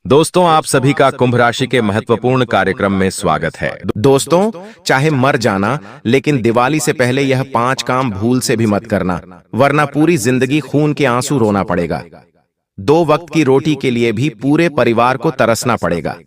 दोस्तों, आप सभी का कुंभ राशि के महत्वपूर्ण कार्यक्रम में स्वागत है। दोस्तों, चाहे मर जाना, लेकिन दिवाली से पहले यह 5 काम भूल से भी मत करना, वरना पूरी जिंदगी खून के आंसू रोना पड़ेगा। 2 वक्त की रोटी के लिए भी पूरे परिवार को तरसना पड़ेगा।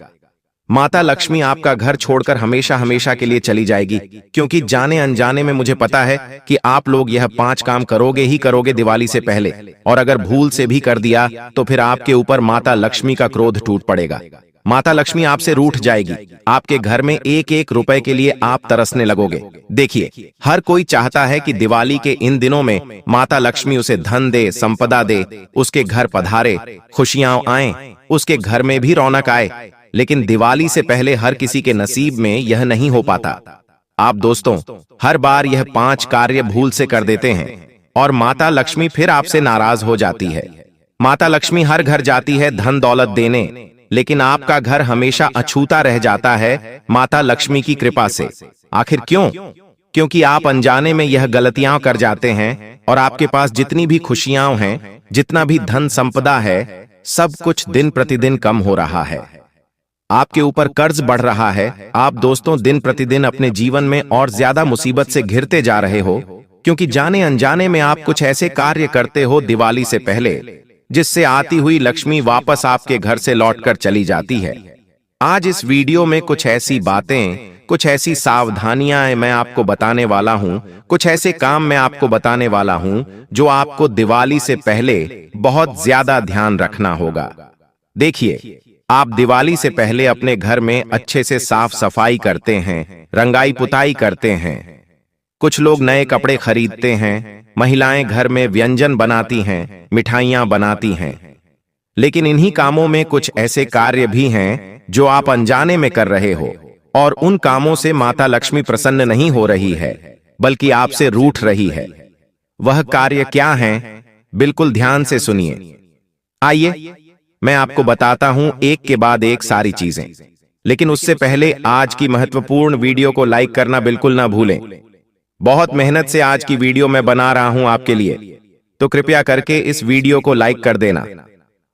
माता लक्ष्मी आपका घर छोड़कर हमेशा हमेशा के लिए चली जाएगी, क्योंकि जाने अनजाने में मुझे पता है कि आप लोग यह 5 काम करोगे ही करोगे दिवाली से पहले, और अगर भूल से भी कर दिया तो फिर आपके ऊपर माता लक्ष्मी का क्रोध टूट पड़ेगा। माता लक्ष्मी आपसे रूठ जाएगी। आपके घर में एक एक रुपए के लिए आप तरसने लगोगे। देखिए, हर कोई चाहता है कि दिवाली के इन दिनों में माता लक्ष्मी उसे धन दे, संपदा दे, उसके घर पधारे, खुशियां आए, उसके घर में भी रौनक आए। लेकिन दिवाली से पहले हर किसी के नसीब में यह नहीं हो पाता। आप दोस्तों, हर बार यह 5 कार्य भूल से कर देते हैं और माता लक्ष्मी फिर आपसे नाराज हो जाती है। माता लक्ष्मी हर घर जाती है धन दौलत देने, लेकिन आपका घर हमेशा अछूता रह जाता है माता लक्ष्मी की कृपा से। आखिर क्यों? क्योंकि आप अनजाने में यह गलतियां कर जाते हैं और आपके पास जितनी भी खुशियां हैं, जितना भी धन संपदा है, सब कुछ दिन प्रतिदिन कम हो रहा है। आपके ऊपर कर्ज बढ़ रहा है। आप दोस्तों दिन प्रतिदिन अपने जीवन में और ज्यादा मुसीबत से घिरते जा रहे हो, क्योंकि जाने अनजाने में आप कुछ ऐसे कार्य करते हो दिवाली से पहले, जिससे आती हुई लक्ष्मी वापस आपके घर से लौटकर चली जाती है। आज इस वीडियो में कुछ ऐसी बातें, कुछ ऐसी सावधानियां मैं आपको बताने वाला हूं, कुछ ऐसे काम मैं आपको बताने वाला हूं जो आपको दिवाली से पहले बहुत ज्यादा ध्यान रखना होगा। देखिए, आप दिवाली से पहले अपने घर में अच्छे से साफ सफाई करते हैं, रंगाई पुताई करते हैं। कुछ लोग नए कपड़े खरीदते हैं, महिलाएं घर में व्यंजन बनाती हैं, मिठाइयां बनाती हैं। लेकिन इन्हीं कामों में कुछ ऐसे कार्य भी हैं जो आप अनजाने में कर रहे हो, और उन कामों से माता लक्ष्मी प्रसन्न नहीं हो रही है, बल्कि आपसे रूठ रही है। वह कार्य क्या हैं? बिल्कुल ध्यान से सुनिए। आइए, मैं आपको बताता हूं एक के बाद एक सारी चीजें। लेकिन उससे पहले आज की महत्वपूर्ण वीडियो को लाइक करना बिल्कुल ना भूलें। बहुत मेहनत से आज की वीडियो मैं बना रहा हूं आपके लिए, तो कृपया करके इस वीडियो को लाइक कर देना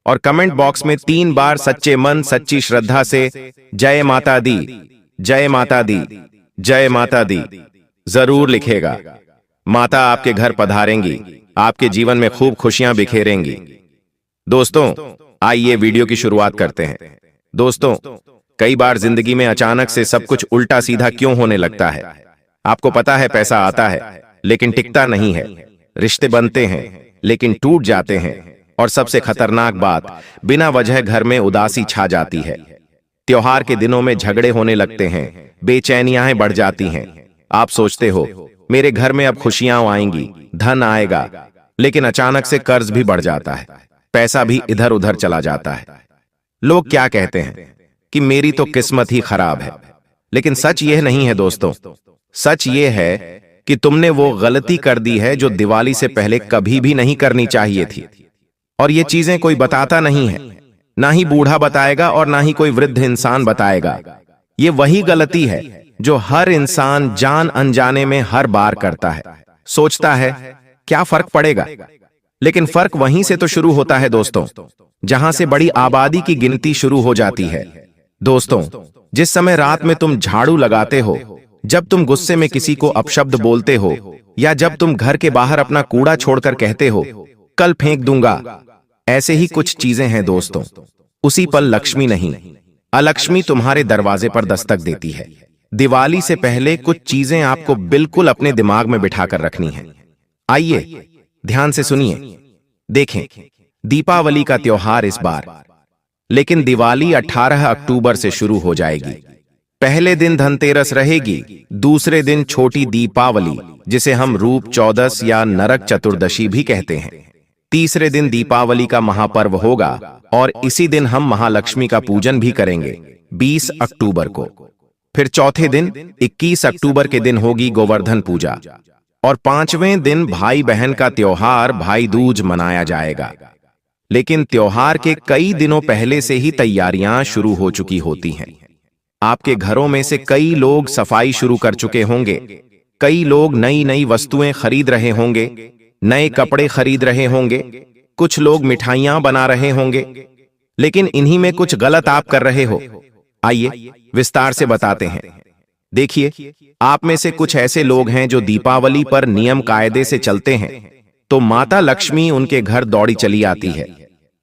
और कमेंट बॉक्स में 3 बार सच्चे मन सच्ची श्रद्धा से जय माता दी, जय माता दी, जय माता दी जरूर लिखेगा। माता आपके घर पधारेंगी, आपके जीवन में खूब खुशियां बिखेरेंगी। दोस्तों, आइए वीडियो की शुरुआत करते हैं। दोस्तों, कई बार जिंदगी में अचानक से सब कुछ उल्टा सीधा क्यों होने लगता है? आपको पता है, पैसा आता है लेकिन टिकता नहीं है, रिश्ते बनते हैं लेकिन टूट जाते हैं, और सबसे खतरनाक बात, बिना वजह घर में उदासी छा जाती है। त्योहार के दिनों में झगड़े होने लगते हैं, बेचैनियां बढ़ जाती हैं। आप सोचते हो मेरे घर में अब खुशियां आएंगी, धन आएगा, लेकिन अचानक से कर्ज भी बढ़ जाता है, पैसा भी इधर उधर चला जाता है। लोग क्या कहते हैं कि मेरी तो किस्मत ही खराब है, लेकिन सच यह नहीं है दोस्तों। सच यह है कि तुमने वो गलती कर दी है जो दिवाली से पहले कभी भी नहीं करनी चाहिए थी। और ये चीजें कोई बताता नहीं है, ना ही बूढ़ा बताएगा और ना ही कोई वृद्ध इंसान बताएगा। ये वही गलती है जो हर इंसान जान अनजाने में हर बार करता है। सोचता है क्या फर्क पड़ेगा, लेकिन फर्क वहीं से तो शुरू होता है दोस्तों, जहां से बड़ी आबादी की गिनती शुरू हो जाती है। दोस्तों, जिस समय रात में तुम झाड़ू लगाते हो, जब तुम गुस्से में किसी को अपशब्द बोलते हो, या जब तुम घर के बाहर अपना कूड़ा छोड़कर कहते हो कल फेंक दूंगा, ऐसे ही कुछ चीजें हैं दोस्तों। उसी पल लक्ष्मी नहीं, अलक्ष्मी तुम्हारे दरवाजे पर दस्तक देती है। दिवाली से पहले कुछ चीजें आपको बिल्कुल अपने दिमाग में बिठाकर रखनी है। आइए ध्यान से सुनिए। देखें, दीपावली का त्योहार इस बार, लेकिन दिवाली 18 अक्टूबर से शुरू हो जाएगी। पहले दिन धनतेरस रहेगी, दूसरे दिन छोटी दीपावली, जिसे हम रूप चौदस या नरक चतुर्दशी भी कहते हैं। तीसरे दिन दीपावली का महापर्व होगा, और इसी दिन हम महालक्ष्मी का पूजन भी करेंगे 20 अक्टूबर को। फिर चौथे दिन 21 अक्टूबर के दिन होगी गोवर्धन पूजा, और 5वें दिन भाई बहन का त्योहार भाई दूज मनाया जाएगा। लेकिन त्योहार के कई दिनों पहले से ही तैयारियां शुरू हो चुकी होती हैं। आपके घरों में से कई लोग सफाई शुरू कर चुके होंगे, कई लोग नई नई वस्तुएं खरीद रहे होंगे, नए कपड़े खरीद रहे होंगे, कुछ लोग मिठाइयां बना रहे होंगे। लेकिन इन्हीं में कुछ गलत आप कर रहे हो। आइए विस्तार से बताते हैं। देखिए, आप में से कुछ ऐसे लोग हैं जो दीपावली पर नियम कायदे से चलते हैं, तो माता लक्ष्मी उनके घर दौड़ी चली आती है।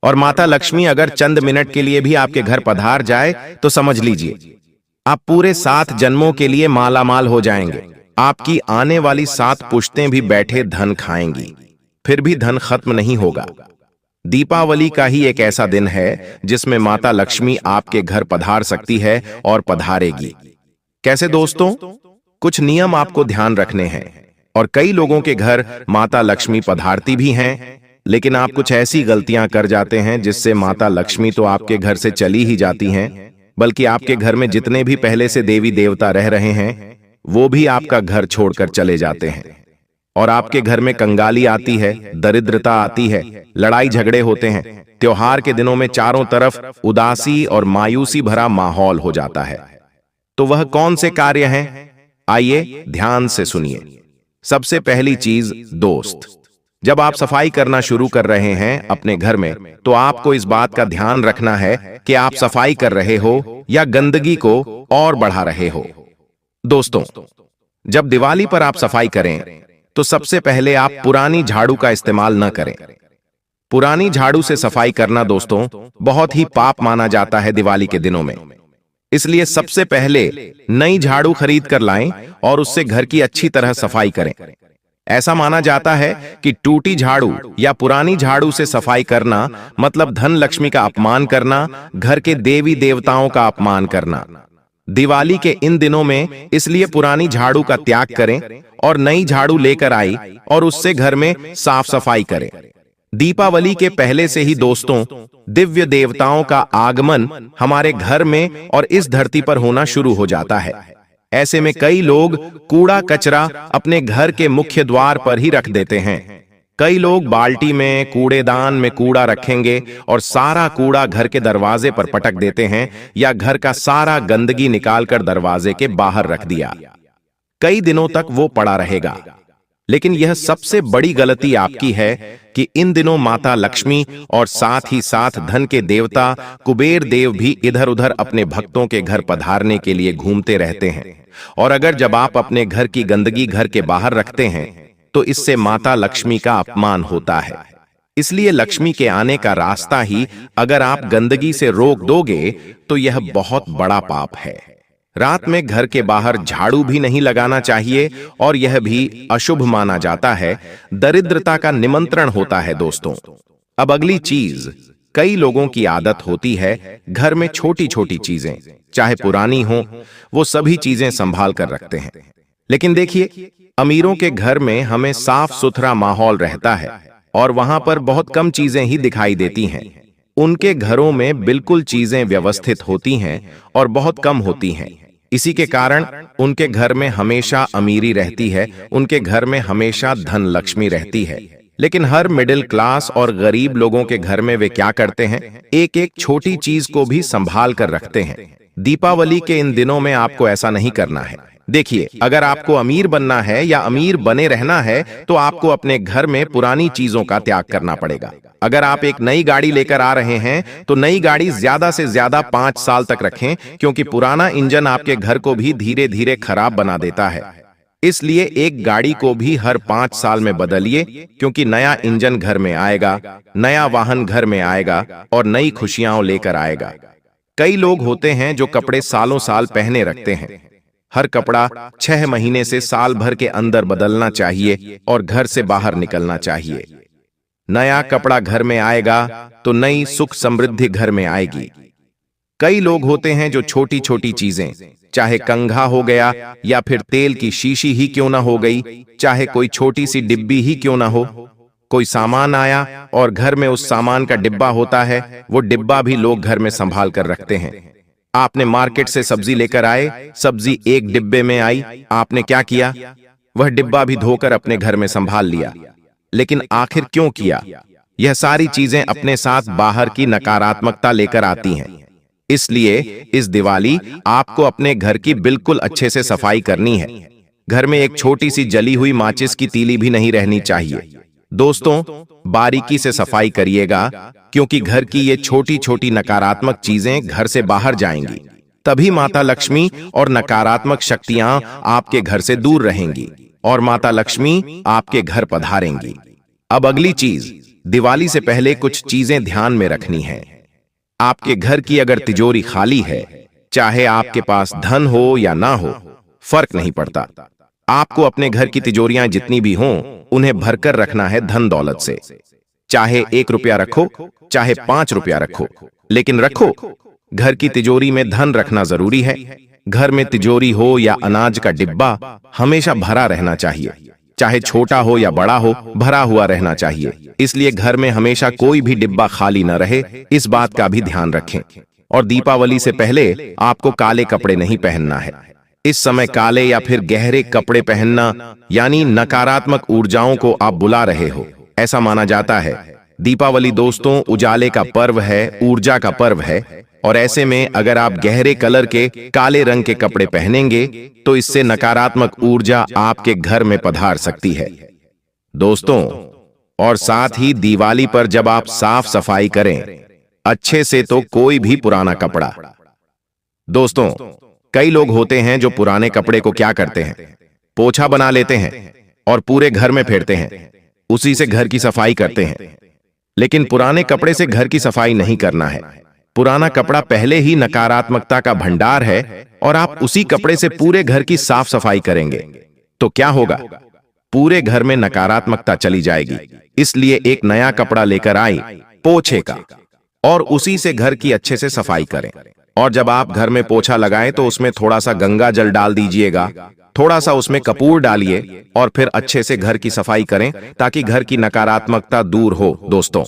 और माता लक्ष्मी अगर चंद मिनट के लिए भी आपके घर पधार जाए तो समझ लीजिए आप पूरे 7 जन्मों के लिए मालामाल हो जाएंगे। आपकी आने वाली 7 पुश्तें भी बैठे धन खाएंगी, फिर भी धन खत्म नहीं होगा। दीपावली का ही एक ऐसा दिन है जिसमें माता लक्ष्मी आपके घर पधार सकती है और पधारेगी। कैसे दोस्तों? कुछ नियम आपको ध्यान रखने हैं। और कई लोगों के घर माता लक्ष्मी पधारती भी हैं, लेकिन आप कुछ ऐसी गलतियां कर जाते हैं जिससे माता लक्ष्मी तो आपके घर से चली ही जाती हैं, बल्कि आपके घर में जितने भी पहले से देवी देवता रह रहे हैं वो भी आपका घर छोड़कर चले जाते हैं। और आपके घर में कंगाली आती है, दरिद्रता आती है, लड़ाई झगड़े होते हैं। त्योहार के दिनों में चारों तरफ उदासी और मायूसी भरा माहौल हो जाता है। तो वह कौन से कार्य हैं? आइए ध्यान से सुनिए। सबसे पहली चीज, दोस्त, जब आप सफाई करना शुरू कर रहे हैं अपने घर में, तो आपको इस बात का ध्यान रखना है कि आप सफाई कर रहे हो या गंदगी को और बढ़ा रहे हो। दोस्तों, जब दिवाली पर आप सफाई करें तो सबसे पहले आप पुरानी झाड़ू का इस्तेमाल न करें। पुरानी झाड़ू से सफाई करना दोस्तों बहुत ही पाप माना जाता है दिवाली के दिनों में। इसलिए सबसे पहले नई झाड़ू खरीद कर लाएं और उससे घर की अच्छी तरह सफाई करें। ऐसा माना जाता है कि टूटी झाड़ू या पुरानी झाड़ू से सफाई करना मतलब धन लक्ष्मी का अपमान करना, घर के देवी देवताओं का अपमान करना। दिवाली के इन दिनों में इसलिए पुरानी झाड़ू का त्याग करें और नई झाड़ू लेकर आई और उससे घर में साफ सफाई करें। दीपावली के पहले से ही दोस्तों दिव्य देवताओं का आगमन हमारे घर में और इस धरती पर होना शुरू हो जाता है। ऐसे में कई लोग कूड़ा कचरा अपने घर के मुख्य द्वार पर ही रख देते हैं। कई लोग बाल्टी में, कूड़ेदान में कूड़ा रखेंगे और सारा कूड़ा घर के दरवाजे पर पटक देते हैं, या घर का सारा गंदगी निकालकर दरवाजे के बाहर रख दिया। कई दिनों तक वो पड़ा रहेगा। लेकिन यह सबसे बड़ी गलती आपकी है कि इन दिनों माता लक्ष्मी और साथ ही साथ धन के देवता कुबेर देव भी इधर उधर अपने भक्तों के घर पधारने के लिए घूमते रहते हैं। और अगर जब आप अपने घर की गंदगी घर के बाहर रखते हैं तो इससे माता लक्ष्मी का अपमान होता है। इसलिए लक्ष्मी के आने का रास्ता ही अगर आप गंदगी से रोक दोगे तो यह बहुत बड़ा पाप है। रात में घर के बाहर झाड़ू भी नहीं लगाना चाहिए और यह भी अशुभ माना जाता है। दरिद्रता का निमंत्रण होता है दोस्तों। अब अगली चीज, कई लोगों की आदत होती है घर में छोटी छोटी चीजें, चाहे पुरानी हो, वो सभी चीजें संभाल कर रखते हैं। लेकिन देखिए, अमीरों के घर में हमें साफ सुथरा माहौल रहता है और वहां पर बहुत कम चीजें ही दिखाई देती हैं। उनके घरों में बिल्कुल चीजें व्यवस्थित होती हैं और बहुत कम होती हैं। इसी के कारण उनके घर में हमेशा अमीरी रहती है, उनके घर में हमेशा धन लक्ष्मी रहती है। लेकिन हर मिडिल क्लास और गरीब लोगों के घर में वे क्या करते हैं? एक एक छोटी चीज को भी संभाल कर रखते हैं। दीपावली के इन दिनों में आपको ऐसा नहीं करना है। देखिए, अगर आपको अमीर बनना है या अमीर बने रहना है तो आपको अपने घर में पुरानी चीजों का त्याग करना पड़ेगा। अगर आप एक नई गाड़ी लेकर आ रहे हैं तो नई गाड़ी ज्यादा से ज्यादा 5 साल तक रखें, क्योंकि पुराना इंजन आपके घर को भी धीरे धीरे खराब बना देता है। इसलिए एक गाड़ी को भी हर 5 साल में बदलिए, क्योंकि नया इंजन घर में आएगा, नया वाहन घर में आएगा और नई खुशियां लेकर आएगा। कई लोग होते हैं जो कपड़े सालों साल पहने रखते हैं। हर कपड़ा 6 महीने से साल भर के अंदर बदलना चाहिए और घर से बाहर निकलना चाहिए। नया कपड़ा घर में आएगा तो नई सुख समृद्धि घर में आएगी। कई लोग होते हैं जो छोटी छोटी चीजें, चाहे कंघा हो गया या फिर तेल की शीशी ही क्यों ना हो गई, चाहे कोई छोटी सी डिब्बी ही क्यों ना हो, कोई सामान आया और घर में उस सामान का डिब्बा होता है, वो डिब्बा भी लोग घर में संभाल कर रखते हैं। आपने मार्केट से सब्जी लेकर आए, सब्जी एक डिब्बे में आई, आपने क्या किया? वह डिब्बा भी धोकर अपने घर में संभाल लिया। लेकिन आखिर क्यों किया? यह सारी चीजें अपने साथ बाहर की नकारात्मकता लेकर आती हैं। इसलिए इस दिवाली आपको अपने घर की बिल्कुल अच्छे से सफाई करनी है। घर में एक छोटी सी जली हुई माचिस की तीली भी नहीं रहनी चाहिए। दोस्तों, बारीकी से सफाई करिएगा, क्योंकि घर की ये छोटी छोटी नकारात्मक चीजें घर से बाहर जाएंगी। तभी माता लक्ष्मी और नकारात्मक शक्तियां आपके घर से दूर रहेंगी और माता लक्ष्मी आपके घर पधारेंगी। अब अगली चीज, दिवाली से पहले कुछ चीजें ध्यान में रखनी है। आपके घर की अगर तिजोरी खाली है, चाहे आपके पास धन हो या ना हो, फर्क नहीं पड़ता। आपको अपने घर की तिजोरियां जितनी भी हों, उन्हें भरकर रखना है धन दौलत से। चाहे 1 रुपया रखो, चाहे 5 रुपया रखो, लेकिन रखो। घर की तिजोरी में धन रखना जरूरी है। घर में तिजोरी हो या अनाज का डिब्बा, हमेशा भरा रहना चाहिए। चाहे छोटा हो या बड़ा हो, भरा हुआ रहना चाहिए। इसलिए घर में हमेशा कोई भी डिब्बा खाली न रहे, इस बात का भी ध्यान रखें। और दीपावली से पहले आपको काले कपड़े नहीं पहनना है। इस समय काले या फिर गहरे कपड़े पहनना यानी नकारात्मक ऊर्जाओं को आप बुला रहे हो, ऐसा माना जाता है। दीपावली दोस्तों उजाले का पर्व है, ऊर्जा का पर्व है, और ऐसे में अगर आप गहरे कलर के काले रंग के कपड़े पहनेंगे तो इससे नकारात्मक ऊर्जा आपके घर में पधार सकती है। दोस्तों, और साथ ही दिवाली पर जब आप साफ सफाई करें अच्छे से, तो कोई भी पुराना कपड़ा, दोस्तों कई लोग होते हैं जो पुराने कपड़े को क्या करते हैं, पोछा बना लेते हैं और पूरे घर में फेरते हैं, उसी से घर की सफाई करते हैं। लेकिन पुराने कपड़े से घर की सफाई नहीं करना है। पुराना कपड़ा पहले ही नकारात्मकता का भंडार है और आप उसी कपड़े से पूरे घर की साफ सफाई करेंगे तो क्या होगा, पूरे घर में नकारात्मकता चली जाएगी। इसलिए एक नया कपड़ा लेकर आई पोछे का, और उसी से घर की अच्छे से सफाई करें। और जब आप घर में पोछा लगाएं तो उसमें थोड़ा सा गंगा जल डाल दीजिएगा, थोड़ा सा उसमें कपूर डालिए और फिर अच्छे से घर की सफाई करें ताकि घर की नकारात्मकता दूर हो। दोस्तों,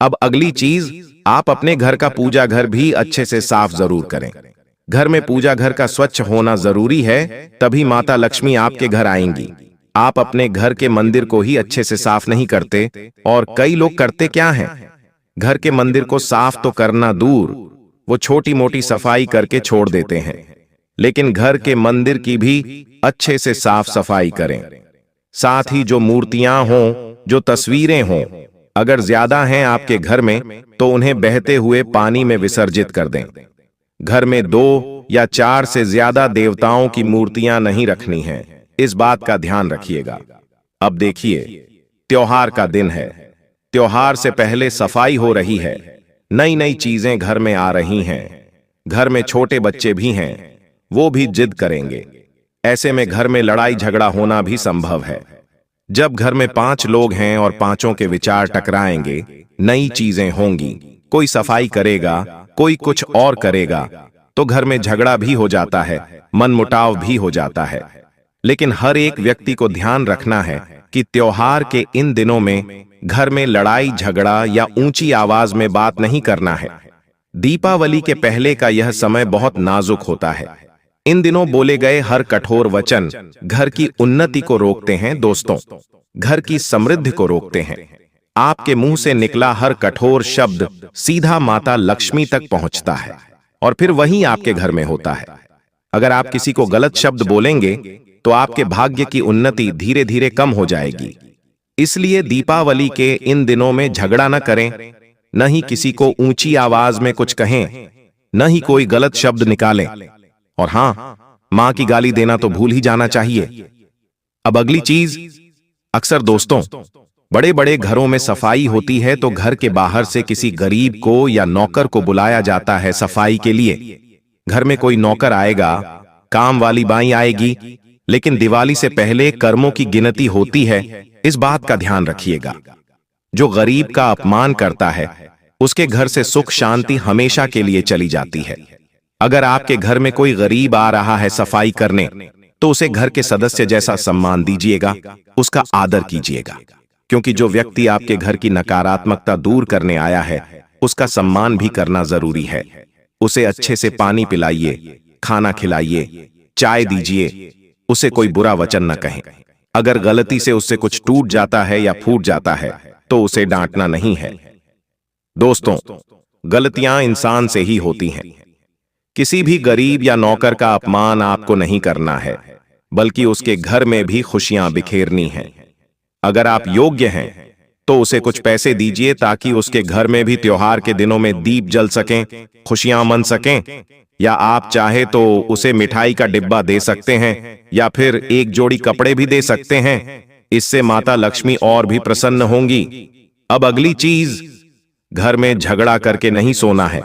अब अगली चीज, आप अपने घर का पूजा घर भी अच्छे से साफ जरूर करें। घर में पूजा घर का स्वच्छ होना जरूरी है, तभी माता लक्ष्मी आपके घर आएंगी। आप अपने घर के मंदिर को ही अच्छे से साफ नहीं करते, और कई लोग करते क्या हैं, घर के मंदिर को साफ तो करना दूर, वो छोटी मोटी सफाई करके छोड़ देते हैं। लेकिन घर के मंदिर की भी अच्छे से साफ सफाई करें। साथ ही जो मूर्तियां हों, जो तस्वीरें हों, अगर ज्यादा हैं आपके घर में तो उन्हें बहते हुए पानी में विसर्जित कर दें। घर में 2 या 4 से ज्यादा देवताओं की मूर्तियां नहीं रखनी हैं, इस बात का ध्यान रखिएगा। अब देखिए, त्योहार का दिन है। त्योहार से पहले सफाई हो रही है, नई नई चीजें घर में आ रही हैं। घर में छोटे बच्चे भी हैं, वो भी जिद करेंगे। ऐसे में घर में लड़ाई झगड़ा होना भी संभव है। जब घर में 5 लोग हैं और पांचों के विचार टकराएंगे, नई चीजें होंगी, कोई सफाई करेगा, कोई कुछ और करेगा, तो घर में झगड़ा भी हो जाता है, मनमुटाव भी हो जाता है। लेकिन हर एक व्यक्ति को ध्यान रखना है कि त्योहार के इन दिनों में घर में लड़ाई झगड़ा या ऊंची आवाज में बात नहीं करना है। दीपावली के पहले का यह समय बहुत नाजुक होता है। इन दिनों बोले गए हर कठोर वचन घर की उन्नति को रोकते हैं। दोस्तों, घर की समृद्धि को रोकते हैं। आपके मुंह से निकला हर कठोर शब्द सीधा माता लक्ष्मी तक पहुंचता है और फिर वहीं आपके घर में होता है। अगर आप किसी को गलत शब्द बोलेंगे तो आपके भाग्य की उन्नति धीरे धीरे कम हो जाएगी। इसलिए दीपावली के इन दिनों में झगड़ा न करें, न ही किसी को ऊंची आवाज में कुछ कहें, न ही कोई गलत शब्द निकालें, और हां, मां की गाली देना तो भूल ही जाना चाहिए। अब अगली चीज, अक्सर दोस्तों बड़े बड़े घरों में सफाई होती है तो घर के बाहर से किसी गरीब को या नौकर को बुलाया जाता है सफाई के लिए। घर में कोई नौकर आएगा, काम वाली बाई आएगी, लेकिन दिवाली से पहले कर्मों की गिनती होती है, इस बात का ध्यान रखिएगा। जो गरीब का अपमान करता है उसके घर से सुख शांति हमेशा के लिए चली जाती है। अगर आपके घर में कोई गरीब आ रहा है सफाई करने तो उसे घर के सदस्य जैसा सम्मान दीजिएगा, उसका आदर कीजिएगा, क्योंकि जो व्यक्ति आपके घर की नकारात्मकता दूर करने आया है उसका सम्मान भी करना जरूरी है। उसे अच्छे से पानी पिलाइए, खाना खिलाइए, चाय दीजिए, उसे कोई बुरा वचन न कहें। अगर गलती से उससे कुछ टूट जाता है या फूट जाता है तो उसे डांटना नहीं है। दोस्तों, गलतियां इंसान से ही होती हैं। किसी भी गरीब या नौकर का अपमान आपको नहीं करना है, बल्कि उसके घर में भी खुशियां बिखेरनी हैं। अगर आप योग्य हैं तो उसे कुछ पैसे दीजिए ताकि उसके घर में भी त्योहार के दिनों में दीप जल सकें, खुशियां मन सकें। या आप चाहे तो उसे मिठाई का डिब्बा दे सकते हैं या फिर एक जोड़ी कपड़े भी दे सकते हैं। इससे माता लक्ष्मी और भी प्रसन्न होंगी। अब अगली चीज, घर में झगड़ा करके नहीं सोना है।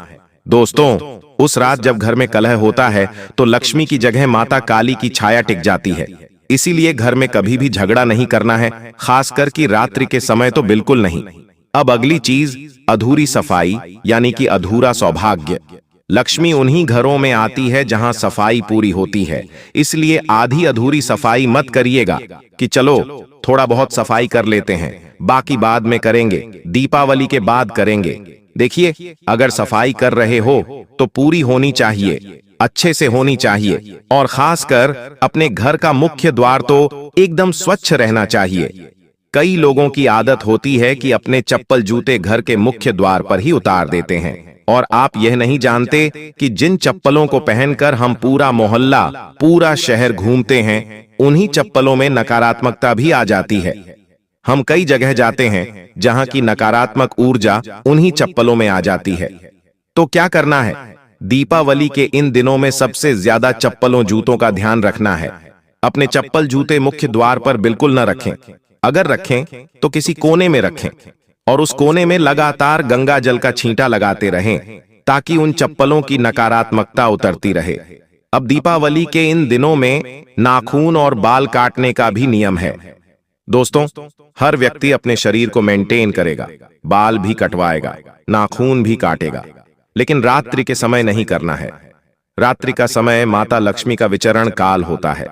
दोस्तों, उस रात जब घर में कलह होता है तो लक्ष्मी की जगह माता काली की छाया टिक जाती है। इसीलिए घर में कभी भी झगड़ा नहीं करना है, खासकर कि रात्रि के समय तो बिल्कुल नहीं। अब अगली चीज, अधूरी सफाई यानी कि अधूरा सौभाग्य। लक्ष्मी उन्हीं घरों में आती है जहां सफाई पूरी होती है। इसलिए आधी अधूरी सफाई मत करिएगा कि चलो थोड़ा बहुत सफाई कर लेते हैं, बाकी बाद में करेंगे, दीपावली के बाद करेंगे। देखिए, अगर सफाई कर रहे हो तो पूरी होनी चाहिए, अच्छे से होनी चाहिए, और खासकर अपने घर का मुख्य द्वार तो एकदम स्वच्छ रहना चाहिए। कई लोगों की आदत होती है कि अपने चप्पल जूते घर के मुख्य द्वार पर ही उतार देते हैं, और आप यह नहीं जानते कि जिन चप्पलों को पहनकर हम पूरा मोहल्ला, पूरा शहर घूमते हैं, उन्हीं चप्पलों में नकारात्मकता भी आ जाती है। हम कई जगह जाते हैं जहां की नकारात्मक ऊर्जा उन्हीं चप्पलों में आ जाती है। तो क्या करना है? दीपावली के इन दिनों में सबसे ज्यादा चप्पलों जूतों का ध्यान रखना है। अपने चप्पल जूते मुख्य द्वार पर बिल्कुल न रखें। अगर रखें तो किसी कोने में रखें और उस कोने में लगातार गंगा जल का छींटा लगाते रहें ताकि उन चप्पलों की नकारात्मकता उतरती रहे। अब दीपावली के इन दिनों में नाखून और बाल काटने का भी नियम है। दोस्तों, हर व्यक्ति अपने शरीर को मेंटेन करेगा, बाल भी कटवाएगा, नाखून भी काटेगा, लेकिन रात्रि के समय नहीं करना है। रात्रि का समय माता लक्ष्मी का विचरण काल होता है।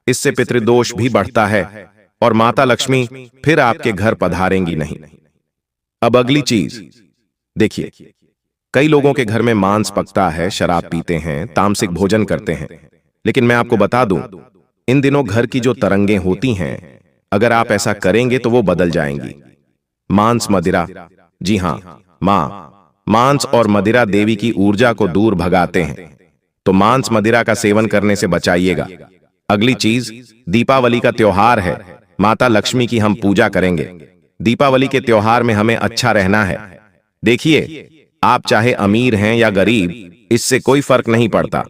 इससे पितृदोष भी बढ़ता है और माता लक्ष्मी फिर आपके घर पधारेंगी नहीं। अब अगली चीज देखिए, कई लोगों के घर में मांस पकता है, शराब पीते हैं, तामसिक भोजन करते हैं, लेकिन मैं आपको बता दूं, इन दिनों घर की जो तरंगें होती हैं, अगर आप ऐसा करेंगे तो वो बदल जाएंगी। मांस मदिरा, जी हां, मांस और मदिरा देवी की ऊर्जा को दूर भगाते हैं, तो मांस मदिरा का सेवन करने से बचाइएगा। अगली चीज, दीपावली का त्योहार है, माता लक्ष्मी की हम पूजा करेंगे। दीपावली के त्योहार में हमें अच्छा रहना है। देखिए, आप चाहे अमीर हैं या गरीब, इससे कोई फर्क नहीं पड़ता।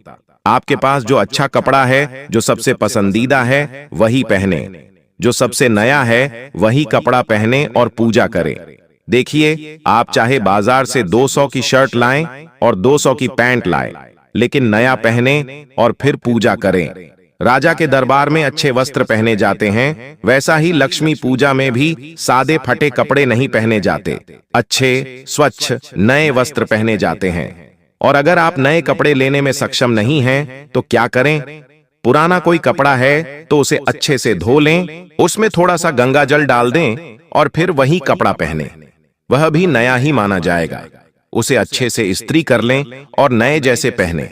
आपके पास जो अच्छा कपड़ा है, जो सबसे पसंदीदा है, वही पहने। जो सबसे नया है वही कपड़ा पहने और पूजा करें। देखिए, आप चाहे बाजार से 200 की शर्ट लाएं और 200 की पैंट लाएं, लेकिन नया पहने और फिर पूजा करें। राजा के दरबार में अच्छे वस्त्र पहने जाते हैं, वैसा ही लक्ष्मी पूजा में भी सादे फटे कपड़े नहीं पहने जाते, अच्छे स्वच्छ नए वस्त्र पहने जाते हैं। और अगर आप नए कपड़े लेने में सक्षम नहीं हैं, तो क्या करें? पुराना कोई कपड़ा है तो उसे अच्छे से धो लें, उसमें थोड़ा सा गंगा जल डाल दें और फिर वही कपड़ा पहने। वह भी नया ही माना जाएगा। उसे अच्छे से इस्त्री कर लें और नए जैसे पहने।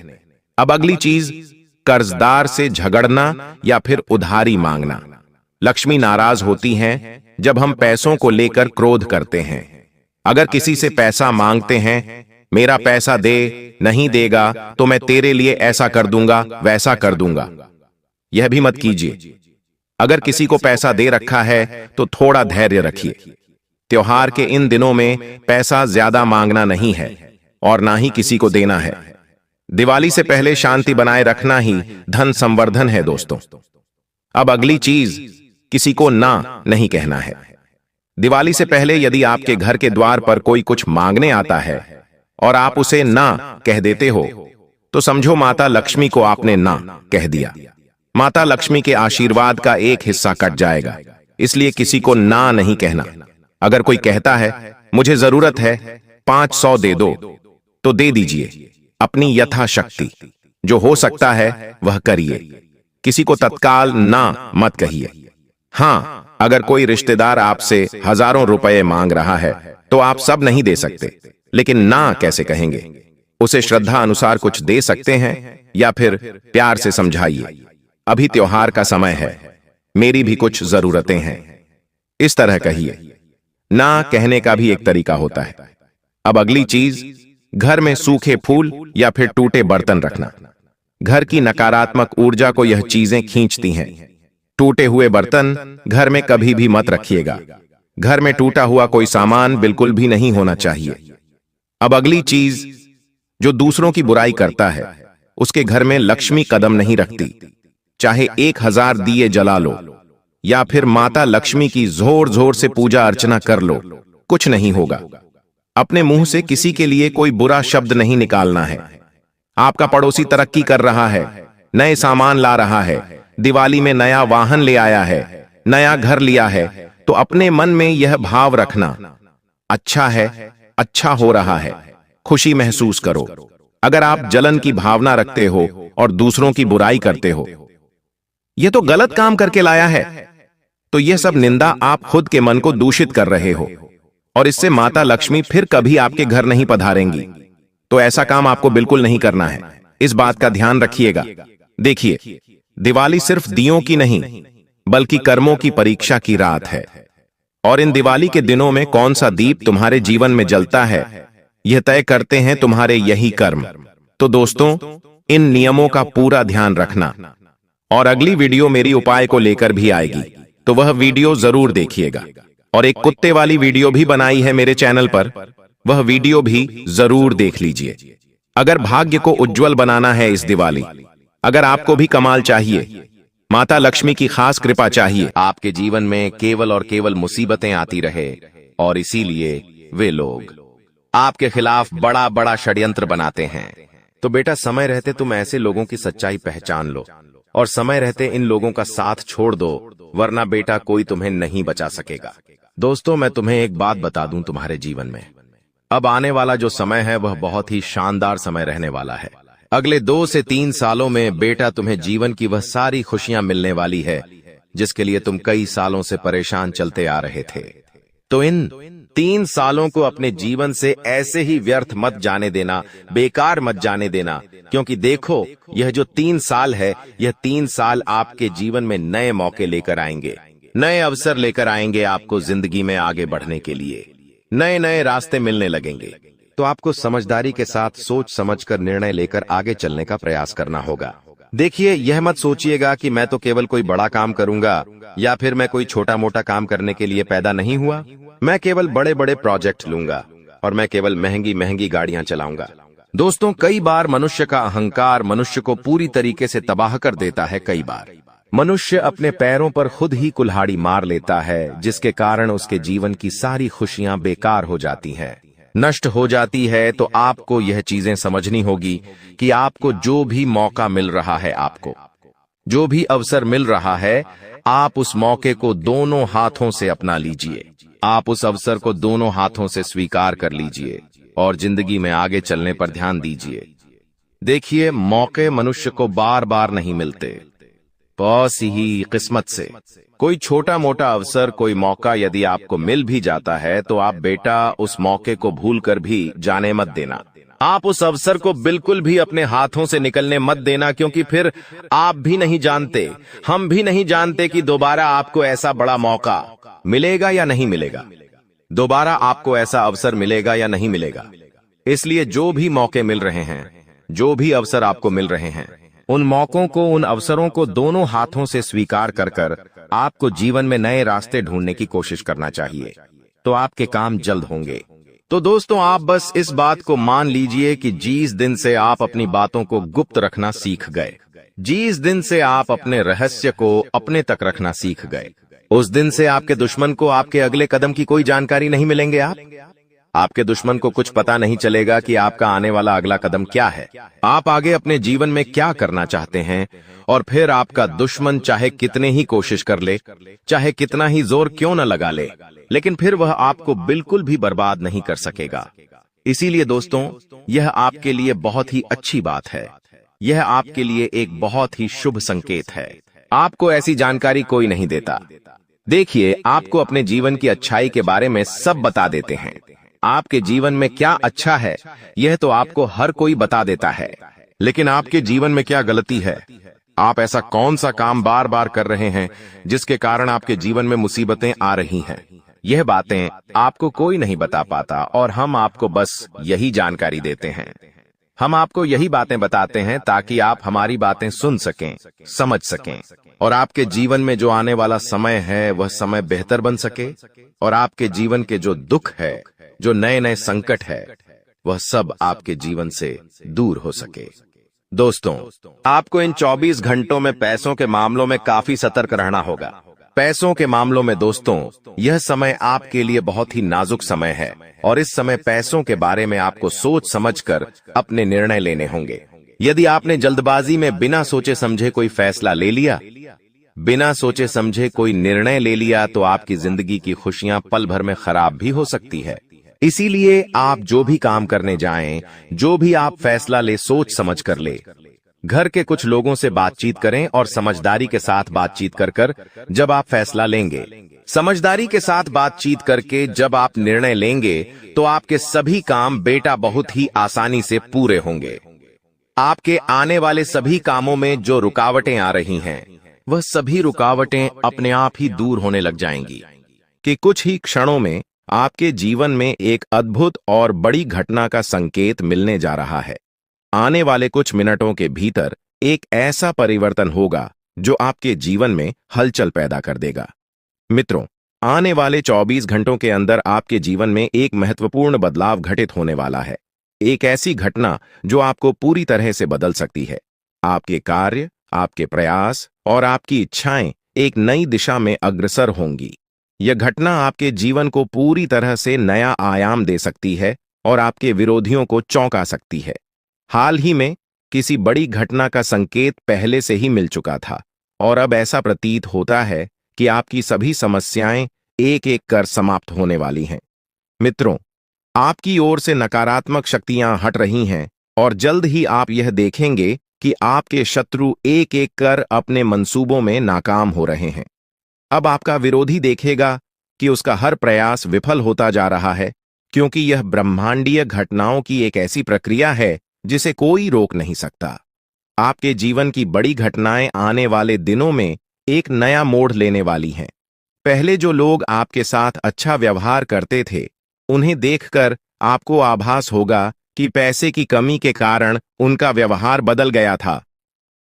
अब अगली चीज, कर्जदार से झगड़ना या फिर उधारी मांगना। लक्ष्मी नाराज होती हैं जब हम पैसों को लेकर क्रोध करते हैं। अगर किसी से पैसा मांगते हैं, मेरा पैसा दे, नहीं देगा तो मैं तेरे लिए ऐसा कर दूंगा, वैसा कर दूंगा, यह भी मत कीजिए। अगर किसी को पैसा दे रखा है तो थोड़ा धैर्य रखिए। त्योहार के इन दिनों में पैसा ज्यादा मांगना नहीं है और ना ही किसी को देना है। दिवाली से पहले शांति बनाए रखना ही धन संवर्धन है दोस्तों। अब अगली चीज, किसी को ना नहीं कहना है। दिवाली से पहले यदि आपके घर के द्वार पर कोई कुछ मांगने आता है और आप उसे ना कह देते हो, तो समझो माता लक्ष्मी को आपने ना कह दिया। माता लक्ष्मी के आशीर्वाद का एक हिस्सा कट जाएगा। इसलिए किसी को ना नहीं कहना। अगर कोई कहता है मुझे जरूरत है, 500 दे दो, तो दे दीजिए। अपनी यथाशक्ति जो हो सकता है वह करिए। किसी को तत्काल ना मत कहिए। हां, अगर कोई रिश्तेदार आपसे हजारों रुपए मांग रहा है तो आप सब नहीं दे सकते, लेकिन ना कैसे कहेंगे? उसे श्रद्धा अनुसार कुछ दे सकते हैं या फिर प्यार से समझाइए, अभी त्योहार का समय है, मेरी भी कुछ जरूरतें हैं, इस तरह कहिए। ना कहने का भी एक तरीका होता है। अब अगली चीज, घर में सूखे फूल या फिर टूटे बर्तन रखना। घर की नकारात्मक ऊर्जा को यह चीजें खींचती हैं। टूटे हुए बर्तन घर में कभी भी मत रखिएगा। घर में टूटा हुआ कोई सामान बिल्कुल भी नहीं होना चाहिए। अब अगली चीज, जो दूसरों की बुराई करता है उसके घर में लक्ष्मी कदम नहीं रखती। चाहे 1000 दिए जला लो या फिर माता लक्ष्मी की जोर जोर से पूजा अर्चना कर लो, कुछ नहीं होगा। अपने मुंह से किसी के लिए कोई बुरा शब्द नहीं निकालना है। आपका पड़ोसी तरक्की कर रहा है, नए सामान ला रहा है, दिवाली में नया वाहन ले आया है, नया घर लिया है, तो अपने मन में यह भाव रखना, अच्छा है, अच्छा हो रहा है, खुशी महसूस करो। अगर आप जलन की भावना रखते हो और दूसरों की बुराई करते हो, यह तो गलत काम करके लाया है, तो यह सब निंदा आप खुद के मन को दूषित कर रहे हो और इससे माता लक्ष्मी फिर कभी आपके घर नहीं पधारेंगी। तो ऐसा काम आपको बिल्कुल नहीं करना है, इस बात का ध्यान रखिएगा। देखिए, दिवाली सिर्फ दियों की नहीं बल्कि कर्मों की परीक्षा की रात है, और इन दिवाली के दिनों में कौन सा दीप तुम्हारे जीवन में जलता है यह तय करते हैं तुम्हारे यही कर्म। तो दोस्तों, इन नियमों का पूरा ध्यान रखना, और अगली वीडियो मेरी उपाय को लेकर भी आएगी, तो वह वीडियो जरूर देखिएगा। और एक कुत्ते वाली वीडियो भी बनाई है मेरे चैनल पर, वह वीडियो भी जरूर देख लीजिए। अगर भाग्य को उज्जवल बनाना है इस दिवाली, अगर आपको भी कमाल चाहिए, माता लक्ष्मी की खास कृपा चाहिए, आपके जीवन में केवल और केवल मुसीबतें आती रहे और इसीलिए वे लोग आपके खिलाफ बड़ा बड़ा षड्यंत्र बनाते हैं, तो बेटा समय रहते तुम ऐसे लोगों की सच्चाई पहचान लो और समय रहते इन लोगों का साथ छोड़ दो, वरना बेटा कोई तुम्हें नहीं बचा सकेगा। दोस्तों, मैं तुम्हें एक बात बता दूं, तुम्हारे जीवन में अब आने वाला जो समय है वह बहुत ही शानदार समय रहने वाला है। अगले 2 से 3 सालों में बेटा तुम्हें जीवन की वह सारी खुशियां मिलने वाली है जिसके लिए तुम कई सालों से परेशान चलते आ रहे थे। तो इन 3 सालों को अपने जीवन से ऐसे ही व्यर्थ मत जाने देना, बेकार मत जाने देना, क्योंकि देखो, यह जो 3 साल है, यह 3 साल आपके जीवन में नए मौके लेकर आएंगे, नए अवसर लेकर आएंगे आपको जिंदगी में आगे बढ़ने के लिए। नए नए रास्ते मिलने लगेंगे, तो आपको समझदारी के साथ सोच समझकर निर्णय लेकर आगे चलने का प्रयास करना होगा। देखिए, यह मत सोचिएगा कि मैं तो केवल कोई बड़ा काम करूंगा या फिर मैं कोई छोटा मोटा काम करने के लिए पैदा नहीं हुआ, मैं केवल बड़े बड़े प्रोजेक्ट लूंगा और मैं केवल महंगी महंगी गाड़ियां चलाऊंगा। दोस्तों, कई बार मनुष्य का अहंकार मनुष्य को पूरी तरीके से तबाह कर देता है। कई बार मनुष्य अपने पैरों पर खुद ही कुल्हाड़ी मार लेता है, जिसके कारण उसके जीवन की सारी खुशियां बेकार हो जाती हैं, नष्ट हो जाती है। तो आपको यह चीजें समझनी होगी कि आपको जो भी मौका मिल रहा है, आपको जो भी अवसर मिल रहा है, आप उस मौके को दोनों हाथों से अपना लीजिए। आप उस अवसर को दोनों हाथों से स्वीकार कर लीजिए और जिंदगी में आगे चलने पर ध्यान दीजिए। देखिए, मौके मनुष्य को बार बार नहीं मिलते, बस ही किस्मत से। कोई छोटा मोटा अवसर, कोई मौका यदि आपको मिल भी जाता है तो आप बेटा उस मौके को भूलकर भी जाने मत देना। आप उस अवसर को बिल्कुल भी अपने हाथों से निकलने मत देना, क्योंकि फिर आप भी नहीं जानते, हम भी नहीं जानते कि दोबारा आपको ऐसा बड़ा मौका मिलेगा या नहीं मिलेगा, दोबारा आपको ऐसा अवसर मिलेगा या नहीं मिलेगा। इसलिए जो भी मौके मिल रहे हैं, जो भी अवसर आपको मिल रहे हैं, उन मौकों को, उन अवसरों को दोनों हाथों से स्वीकार कर कर आपको जीवन में नए रास्ते ढूंढने की कोशिश करना चाहिए, तो आपके काम जल्द होंगे। तो दोस्तों, आप बस इस बात को मान लीजिए कि जिस दिन से आप अपनी बातों को गुप्त रखना सीख गए, जिस दिन से आप अपने रहस्य को अपने तक रखना सीख गए, उस दिन से आपके दुश्मन को आपके अगले कदम की कोई जानकारी नहीं मिलेंगे। आपके दुश्मन को कुछ पता नहीं चलेगा कि आपका आने वाला अगला कदम क्या है, आप आगे अपने जीवन में क्या करना चाहते हैं। और फिर आपका दुश्मन चाहे कितने ही कोशिश कर ले, चाहे कितना ही जोर क्यों न लगा ले, लेकिन फिर वह आपको बिल्कुल भी बर्बाद नहीं कर सकेगा। इसीलिए दोस्तों, यह आपके लिए बहुत ही अच्छी बात है, यह आपके लिए एक बहुत ही शुभ संकेत है। आपको ऐसी जानकारी कोई नहीं देता। देखिए, आपको अपने जीवन की अच्छाई के बारे में सब बता देते हैं। आपके जीवन में क्या अच्छा है यह तो आपको हर कोई बता देता है, लेकिन आपके जीवन में क्या गलती है, आप ऐसा कौन सा काम बार बार कर रहे हैं जिसके कारण आपके जीवन में मुसीबतें आ रही हैं, यह बातें आपको कोई नहीं बता पाता और हम आपको बस यही जानकारी देते हैं। हम आपको यही बातें बताते हैं ताकि आप हमारी बातें सुन सकें, समझ सकें। और आपके जीवन में जो आने वाला समय है वह समय बेहतर बन सके, और आपके जीवन के जो दुख है, जो नए नए संकट है, वह सब आपके जीवन से दूर हो सके। दोस्तों, आपको इन 24 घंटों में पैसों के मामलों में काफी सतर्क रहना होगा। पैसों के मामलों में दोस्तों, यह समय आपके लिए बहुत ही नाजुक समय है, और इस समय पैसों के बारे में आपको सोच समझकर अपने निर्णय लेने होंगे। यदि आपने जल्दबाजी में बिना सोचे समझे कोई फैसला ले लिया, बिना सोचे समझे कोई निर्णय ले लिया, तो आपकी जिंदगी की खुशियां पल भर में खराब भी हो सकती है। इसीलिए आप जो भी काम करने जाएं, जो भी आप फैसला ले, सोच समझ कर ले। घर के कुछ लोगों से बातचीत करें और समझदारी के साथ बातचीत कर जब आप फैसला लेंगे, समझदारी के साथ बातचीत करके जब आप निर्णय लेंगे, तो आपके सभी काम बेटा बहुत ही आसानी से पूरे होंगे। आपके आने वाले सभी कामों में जो रुकावटें आ रही हैं, वह सभी रुकावटें अपने आप ही दूर होने लग जाएंगी। कि कुछ ही क्षणों में आपके जीवन में एक अद्भुत और बड़ी घटना का संकेत मिलने जा रहा है। आने वाले कुछ मिनटों के भीतर एक ऐसा परिवर्तन होगा जो आपके जीवन में हलचल पैदा कर देगा। मित्रों, आने वाले 24 घंटों के अंदर आपके जीवन में एक महत्वपूर्ण बदलाव घटित होने वाला है। एक ऐसी घटना जो आपको पूरी तरह से बदल सकती है। आपके कार्य, आपके प्रयास और आपकी इच्छाएं एक नई दिशा में अग्रसर होंगी। यह घटना आपके जीवन को पूरी तरह से नया आयाम दे सकती है और आपके विरोधियों को चौंका सकती है। हाल ही में किसी बड़ी घटना का संकेत पहले से ही मिल चुका था, और अब ऐसा प्रतीत होता है कि आपकी सभी समस्याएं एक एक कर समाप्त होने वाली हैं। मित्रों, आपकी ओर से नकारात्मक शक्तियां हट रही हैं, और जल्द ही आप यह देखेंगे कि आपके शत्रु एक एक कर अपने मंसूबों में नाकाम हो रहे हैं। अब आपका विरोधी देखेगा कि उसका हर प्रयास विफल होता जा रहा है, क्योंकि यह ब्रह्मांडीय घटनाओं की एक ऐसी प्रक्रिया है जिसे कोई रोक नहीं सकता। आपके जीवन की बड़ी घटनाएं आने वाले दिनों में एक नया मोड़ लेने वाली हैं। पहले जो लोग आपके साथ अच्छा व्यवहार करते थे, उन्हें देखकर आपको आभास होगा कि पैसे की कमी के कारण उनका व्यवहार बदल गया था।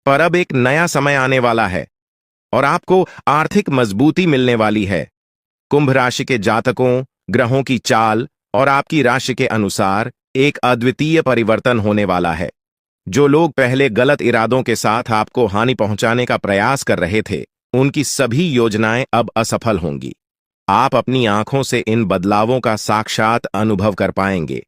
पर अब एक नया समय आने वाला है और आपको आर्थिक मजबूती मिलने वाली है। कुंभ राशि के जातकों, ग्रहों की चाल और आपकी राशि के अनुसार एक अद्वितीय परिवर्तन होने वाला है। जो लोग पहले गलत इरादों के साथ आपको हानि पहुंचाने का प्रयास कर रहे थे, उनकी सभी योजनाएं अब असफल होंगी। आप अपनी आंखों से इन बदलावों का साक्षात अनुभव कर पाएंगे।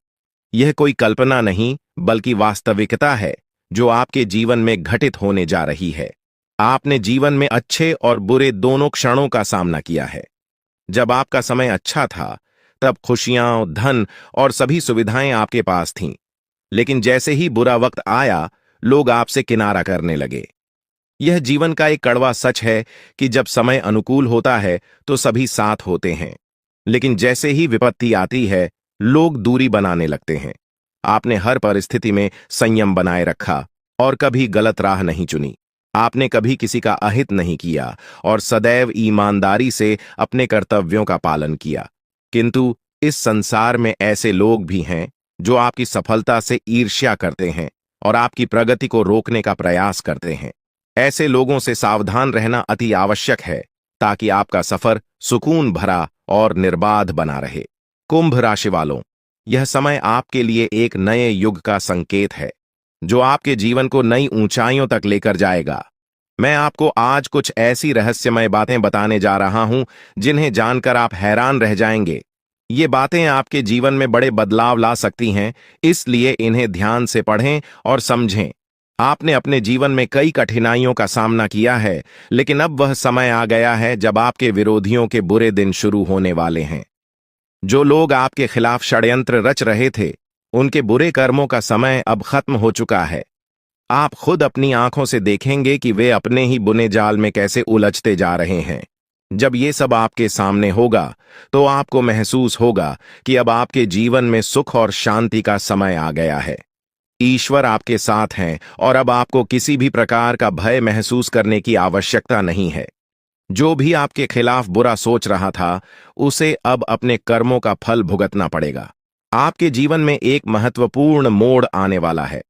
यह कोई कल्पना नहीं, बल्कि वास्तविकता है जो आपके जीवन में घटित होने जा रही है। आपने जीवन में अच्छे और बुरे दोनों क्षणों का सामना किया है। जब आपका समय अच्छा था, तब खुशियां, धन और सभी सुविधाएं आपके पास थीं। लेकिन जैसे ही बुरा वक्त आया, लोग आपसे किनारा करने लगे। यह जीवन का एक कड़वा सच है कि जब समय अनुकूल होता है तो सभी साथ होते हैं, लेकिन जैसे ही विपत्ति आती है, लोग दूरी बनाने लगते हैं। आपने हर परिस्थिति में संयम बनाए रखा और कभी गलत राह नहीं चुनी। आपने कभी किसी का अहित नहीं किया और सदैव ईमानदारी से अपने कर्तव्यों का पालन किया। किंतु इस संसार में ऐसे लोग भी हैं जो आपकी सफलता से ईर्ष्या करते हैं और आपकी प्रगति को रोकने का प्रयास करते हैं। ऐसे लोगों से सावधान रहना अति आवश्यक है, ताकि आपका सफर सुकून भरा और निर्बाध बना रहे। कुंभ राशि वालों, यह समय आपके लिए एक नए युग का संकेत है, जो आपके जीवन को नई ऊंचाइयों तक लेकर जाएगा। मैं आपको आज कुछ ऐसी रहस्यमय बातें बताने जा रहा हूं जिन्हें जानकर आप हैरान रह जाएंगे। ये बातें आपके जीवन में बड़े बदलाव ला सकती हैं, इसलिए इन्हें ध्यान से पढ़ें और समझें। आपने अपने जीवन में कई कठिनाइयों का सामना किया है, लेकिन अब वह समय आ गया है जब आपके विरोधियों के बुरे दिन शुरू होने वाले हैं। जो लोग आपके खिलाफ षड्यंत्र रच रहे थे, उनके बुरे कर्मों का समय अब खत्म हो चुका है। आप खुद अपनी आंखों से देखेंगे कि वे अपने ही बुने जाल में कैसे उलझते जा रहे हैं। जब ये सब आपके सामने होगा, तो आपको महसूस होगा कि अब आपके जीवन में सुख और शांति का समय आ गया है। ईश्वर आपके साथ हैं और अब आपको किसी भी प्रकार का भय महसूस करने की आवश्यकता नहीं है। जो भी आपके खिलाफ बुरा सोच रहा था, उसे अब अपने कर्मों का फल भुगतना पड़ेगा। आपके जीवन में एक महत्वपूर्ण मोड़ आने वाला है।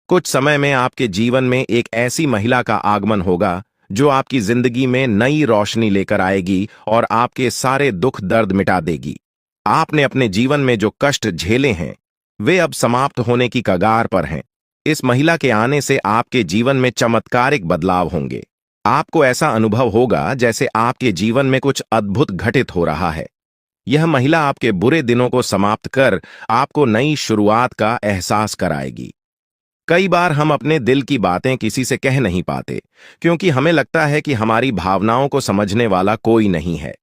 कुछ समय में आपके जीवन में एक ऐसी महिला का आगमन होगा जो आपकी जिंदगी में नई रोशनी लेकर आएगी और आपके सारे दुख दर्द मिटा देगी। आपने अपने जीवन में जो कष्ट झेले हैं वे अब समाप्त होने की कगार पर हैं। इस महिला के आने से आपके जीवन में चमत्कारिक बदलाव होंगे। आपको ऐसा अनुभव होगा जैसे आपके जीवन में कुछ अद्भुत घटित हो रहा है। यह महिला आपके बुरे दिनों को समाप्त कर आपको नई शुरुआत का एहसास कराएगी। कई बार हम अपने दिल की बातें किसी से कह नहीं पाते क्योंकि हमें लगता है कि हमारी भावनाओं को समझने वाला कोई नहीं है।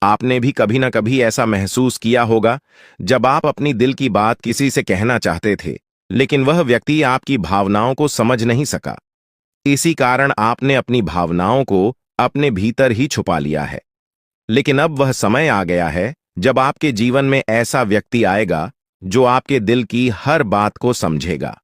आपने भी कभी ना कभी ऐसा महसूस किया होगा जब आप अपनी दिल की बात किसी से कहना चाहते थे, लेकिन वह व्यक्ति आपकी भावनाओं को समझ नहीं सका। इसी कारण आपने अपनी भावनाओं को अपने भीतर ही छुपा लिया है। लेकिन अब वह समय आ गया है जब आपके जीवन में ऐसा व्यक्ति आएगा जो आपके दिल की हर बात को समझेगा।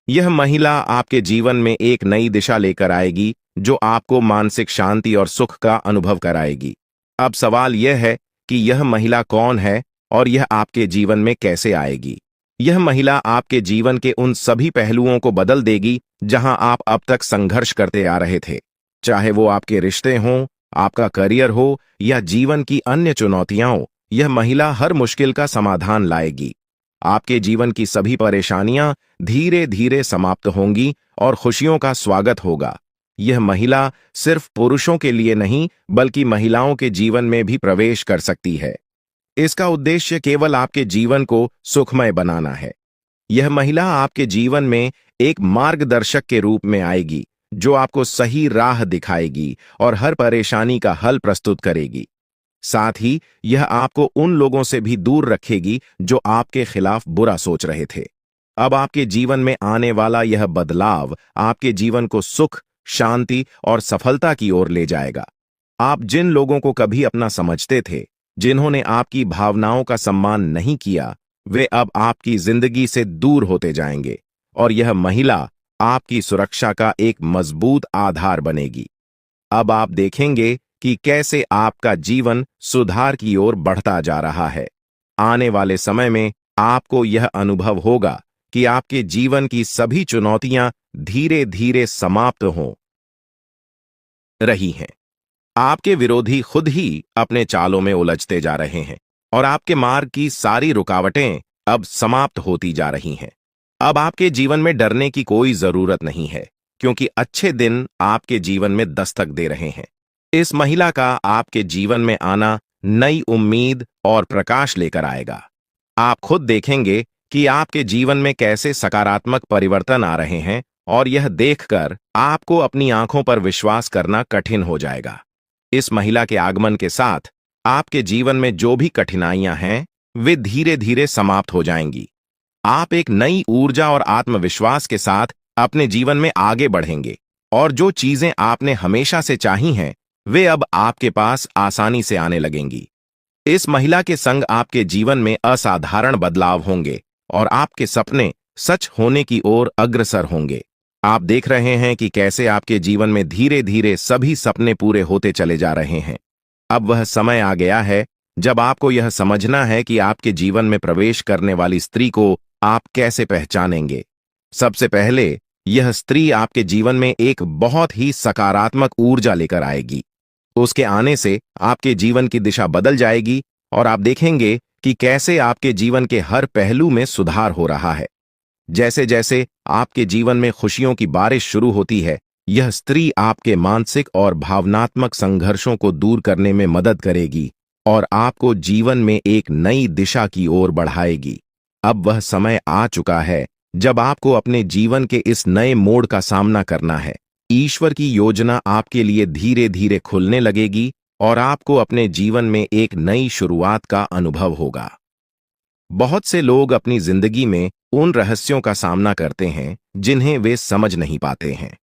यह महिला आपके जीवन में एक नई दिशा लेकर आएगी जो आपको मानसिक शांति और सुख का अनुभव कराएगी। अब सवाल यह है कि यह महिला कौन है और यह आपके जीवन में कैसे आएगी। यह महिला आपके जीवन के उन सभी पहलुओं को बदल देगी जहां आप अब तक संघर्ष करते आ रहे थे, चाहे वो आपके रिश्ते हों, आपका करियर हो या जीवन की अन्य चुनौतियां हो। यह महिला हर मुश्किल का समाधान लाएगी। आपके जीवन की सभी परेशानियां धीरे धीरे समाप्त होंगी और खुशियों का स्वागत होगा। यह महिला सिर्फ पुरुषों के लिए नहीं बल्कि महिलाओं के जीवन में भी प्रवेश कर सकती है। इसका उद्देश्य केवल आपके जीवन को सुखमय बनाना है। यह महिला आपके जीवन में एक मार्गदर्शक के रूप में आएगी जो आपको सही राह दिखाएगी और हर परेशानी का हल प्रस्तुत करेगी। साथ ही यह आपको उन लोगों से भी दूर रखेगी जो आपके खिलाफ बुरा सोच रहे थे। अब आपके जीवन में आने वाला यह बदलाव आपके जीवन को सुख, शांति और सफलता की ओर ले जाएगा। आप जिन लोगों को कभी अपना समझते थे, जिन्होंने आपकी भावनाओं का सम्मान नहीं किया, वे अब आपकी जिंदगी से दूर होते जाएंगे और यह महिला आपकी सुरक्षा का एक मजबूत आधार बनेगी। अब आप देखेंगे कि कैसे आपका जीवन सुधार की ओर बढ़ता जा रहा है। आने वाले समय में आपको यह अनुभव होगा कि आपके जीवन की सभी चुनौतियां धीरे धीरे समाप्त हो रही हैं। आपके विरोधी खुद ही अपने चालों में उलझते जा रहे हैं और आपके मार्ग की सारी रुकावटें अब समाप्त होती जा रही हैं। अब आपके जीवन में डरने की कोई जरूरत नहीं है क्योंकि अच्छे दिन आपके जीवन में दस्तक दे रहे हैं। इस महिला का आपके जीवन में आना नई उम्मीद और प्रकाश लेकर आएगा। आप खुद देखेंगे कि आपके जीवन में कैसे सकारात्मक परिवर्तन आ रहे हैं और यह देखकर आपको अपनी आंखों पर विश्वास करना कठिन हो जाएगा। इस महिला के आगमन के साथ आपके जीवन में जो भी कठिनाइयां हैं वे धीरे धीरे समाप्त हो जाएंगी। आप एक नई ऊर्जा और आत्मविश्वास के साथ अपने जीवन में आगे बढ़ेंगे और जो चीजें आपने हमेशा से चाही हैं वे अब आपके पास आसानी से आने लगेंगी। इस महिला के संग आपके जीवन में असाधारण बदलाव होंगे और आपके सपने सच होने की ओर अग्रसर होंगे। आप देख रहे हैं कि कैसे आपके जीवन में धीरे धीरे सभी सपने पूरे होते चले जा रहे हैं। अब वह समय आ गया है जब आपको यह समझना है कि आपके जीवन में प्रवेश करने वाली स्त्री को आप कैसे पहचानेंगे। सबसे पहले यह स्त्री आपके जीवन में एक बहुत ही सकारात्मक ऊर्जा लेकर आएगी। उसके आने से आपके जीवन की दिशा बदल जाएगी और आप देखेंगे कि कैसे आपके जीवन के हर पहलू में सुधार हो रहा है। जैसे जैसे आपके जीवन में खुशियों की बारिश शुरू होती है, यह स्त्री आपके मानसिक और भावनात्मक संघर्षों को दूर करने में मदद करेगी और आपको जीवन में एक नई दिशा की ओर बढ़ाएगी। अब वह समय आ चुका है जब आपको अपने जीवन के इस नए मोड़ का सामना करना है। ईश्वर की योजना आपके लिए धीरे धीरे खुलने लगेगी और आपको अपने जीवन में एक नई शुरुआत का अनुभव होगा। बहुत से लोग अपनी जिंदगी में उन रहस्यों का सामना करते हैं जिन्हें वे समझ नहीं पाते हैं।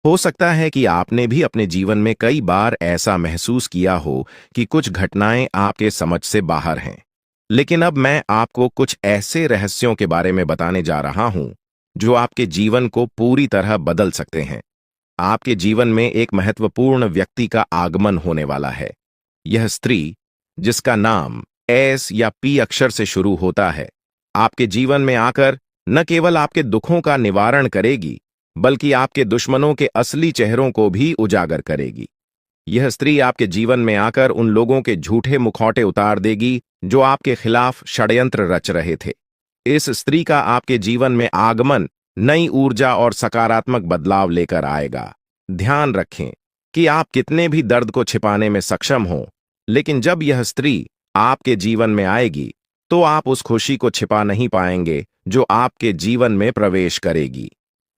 हो सकता है कि आपने भी अपने जीवन में कई बार ऐसा महसूस किया हो कि कुछ घटनाएं आपके समझ से बाहर हैं। लेकिन अब मैं आपको कुछ ऐसे रहस्यों के बारे में बताने जा रहा हूं जो आपके जीवन को पूरी तरह बदल सकते हैं। आपके जीवन में एक महत्वपूर्ण व्यक्ति का आगमन होने वाला है। यह स्त्री, जिसका नाम एस या पी अक्षर से शुरू होता है, आपके जीवन में आकर न केवल आपके दुखों का निवारण करेगी बल्कि आपके दुश्मनों के असली चेहरों को भी उजागर करेगी। यह स्त्री आपके जीवन में आकर उन लोगों के झूठे मुखौटे उतार देगी जो आपके खिलाफ षड्यंत्र रच रहे थे। इस स्त्री का आपके जीवन में आगमन नई ऊर्जा और सकारात्मक बदलाव लेकर आएगा। ध्यान रखें कि आप कितने भी दर्द को छिपाने में सक्षम हों, लेकिन जब यह स्त्री आपके जीवन में आएगी तो आप उस खुशी को छिपा नहीं पाएंगे जो आपके जीवन में प्रवेश करेगी।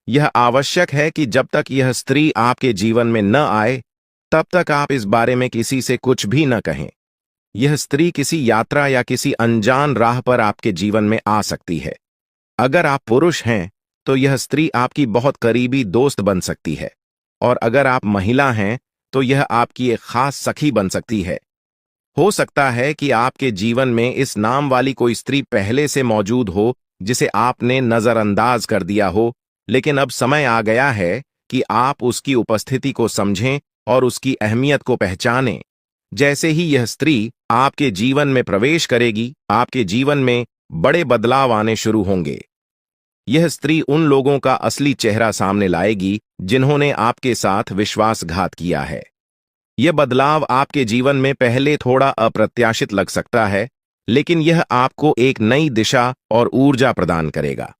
यह आवश्यक है कि जब तक यह स्त्री आपके जीवन में न आए तब तक आप इस बारे में किसी से कुछ भी न कहें। यह स्त्री किसी यात्रा या किसी अनजान राह पर आपके जीवन में आ सकती है। अगर आप पुरुष हैं तो यह स्त्री आपकी बहुत करीबी दोस्त बन सकती है, और अगर आप महिला हैं तो यह आपकी एक खास सखी बन सकती है। हो सकता है कि आपके जीवन में इस नाम वाली कोई स्त्री पहले से मौजूद हो जिसे आपने नजरअंदाज कर दिया हो, लेकिन अब समय आ गया है कि आप उसकी उपस्थिति को समझें और उसकी अहमियत को पहचानें। जैसे ही यह स्त्री आपके जीवन में प्रवेश करेगी, आपके जीवन में बड़े बदलाव आने शुरू होंगे। यह स्त्री उन लोगों का असली चेहरा सामने लाएगी जिन्होंने आपके साथ विश्वासघात किया है। यह बदलाव आपके जीवन में पहले थोड़ा अप्रत्याशित लग सकता है, लेकिन यह आपको एक नई दिशा और ऊर्जा प्रदान करेगा।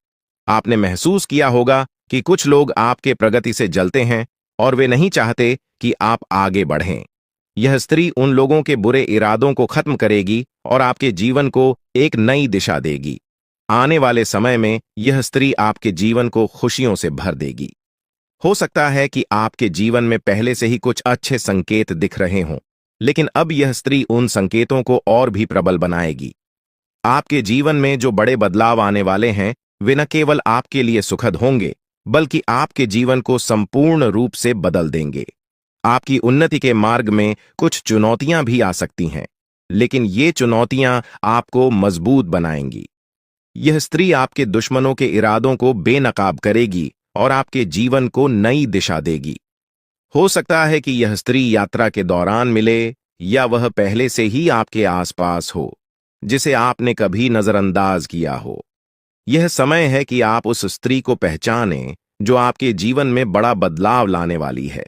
आपने महसूस किया होगा कि कुछ लोग आपके प्रगति से जलते हैं और वे नहीं चाहते कि आप आगे बढ़ें। यह स्त्री उन लोगों के बुरे इरादों को खत्म करेगी और आपके जीवन को एक नई दिशा देगी। आने वाले समय में यह स्त्री आपके जीवन को खुशियों से भर देगी। हो सकता है कि आपके जीवन में पहले से ही कुछ अच्छे संकेत दिख रहे हों, लेकिन अब यह स्त्री उन संकेतों को और भी प्रबल बनाएगी। आपके जीवन में जो बड़े बदलाव आने वाले हैं वे न केवल आपके लिए सुखद होंगे, बल्कि आपके जीवन को संपूर्ण रूप से बदल देंगे। आपकी उन्नति के मार्ग में कुछ चुनौतियां भी आ सकती हैं, लेकिन ये चुनौतियां आपको मजबूत बनाएंगी। यह स्त्री आपके दुश्मनों के इरादों को बेनकाब करेगी और आपके जीवन को नई दिशा देगी। हो सकता है कि यह स्त्री यात्रा के दौरान मिले या वह पहले से ही आपके आसपास हो, जिसे आपने कभी नजरअंदाज किया हो। यह समय है कि आप उस स्त्री को पहचानें जो आपके जीवन में बड़ा बदलाव लाने वाली है।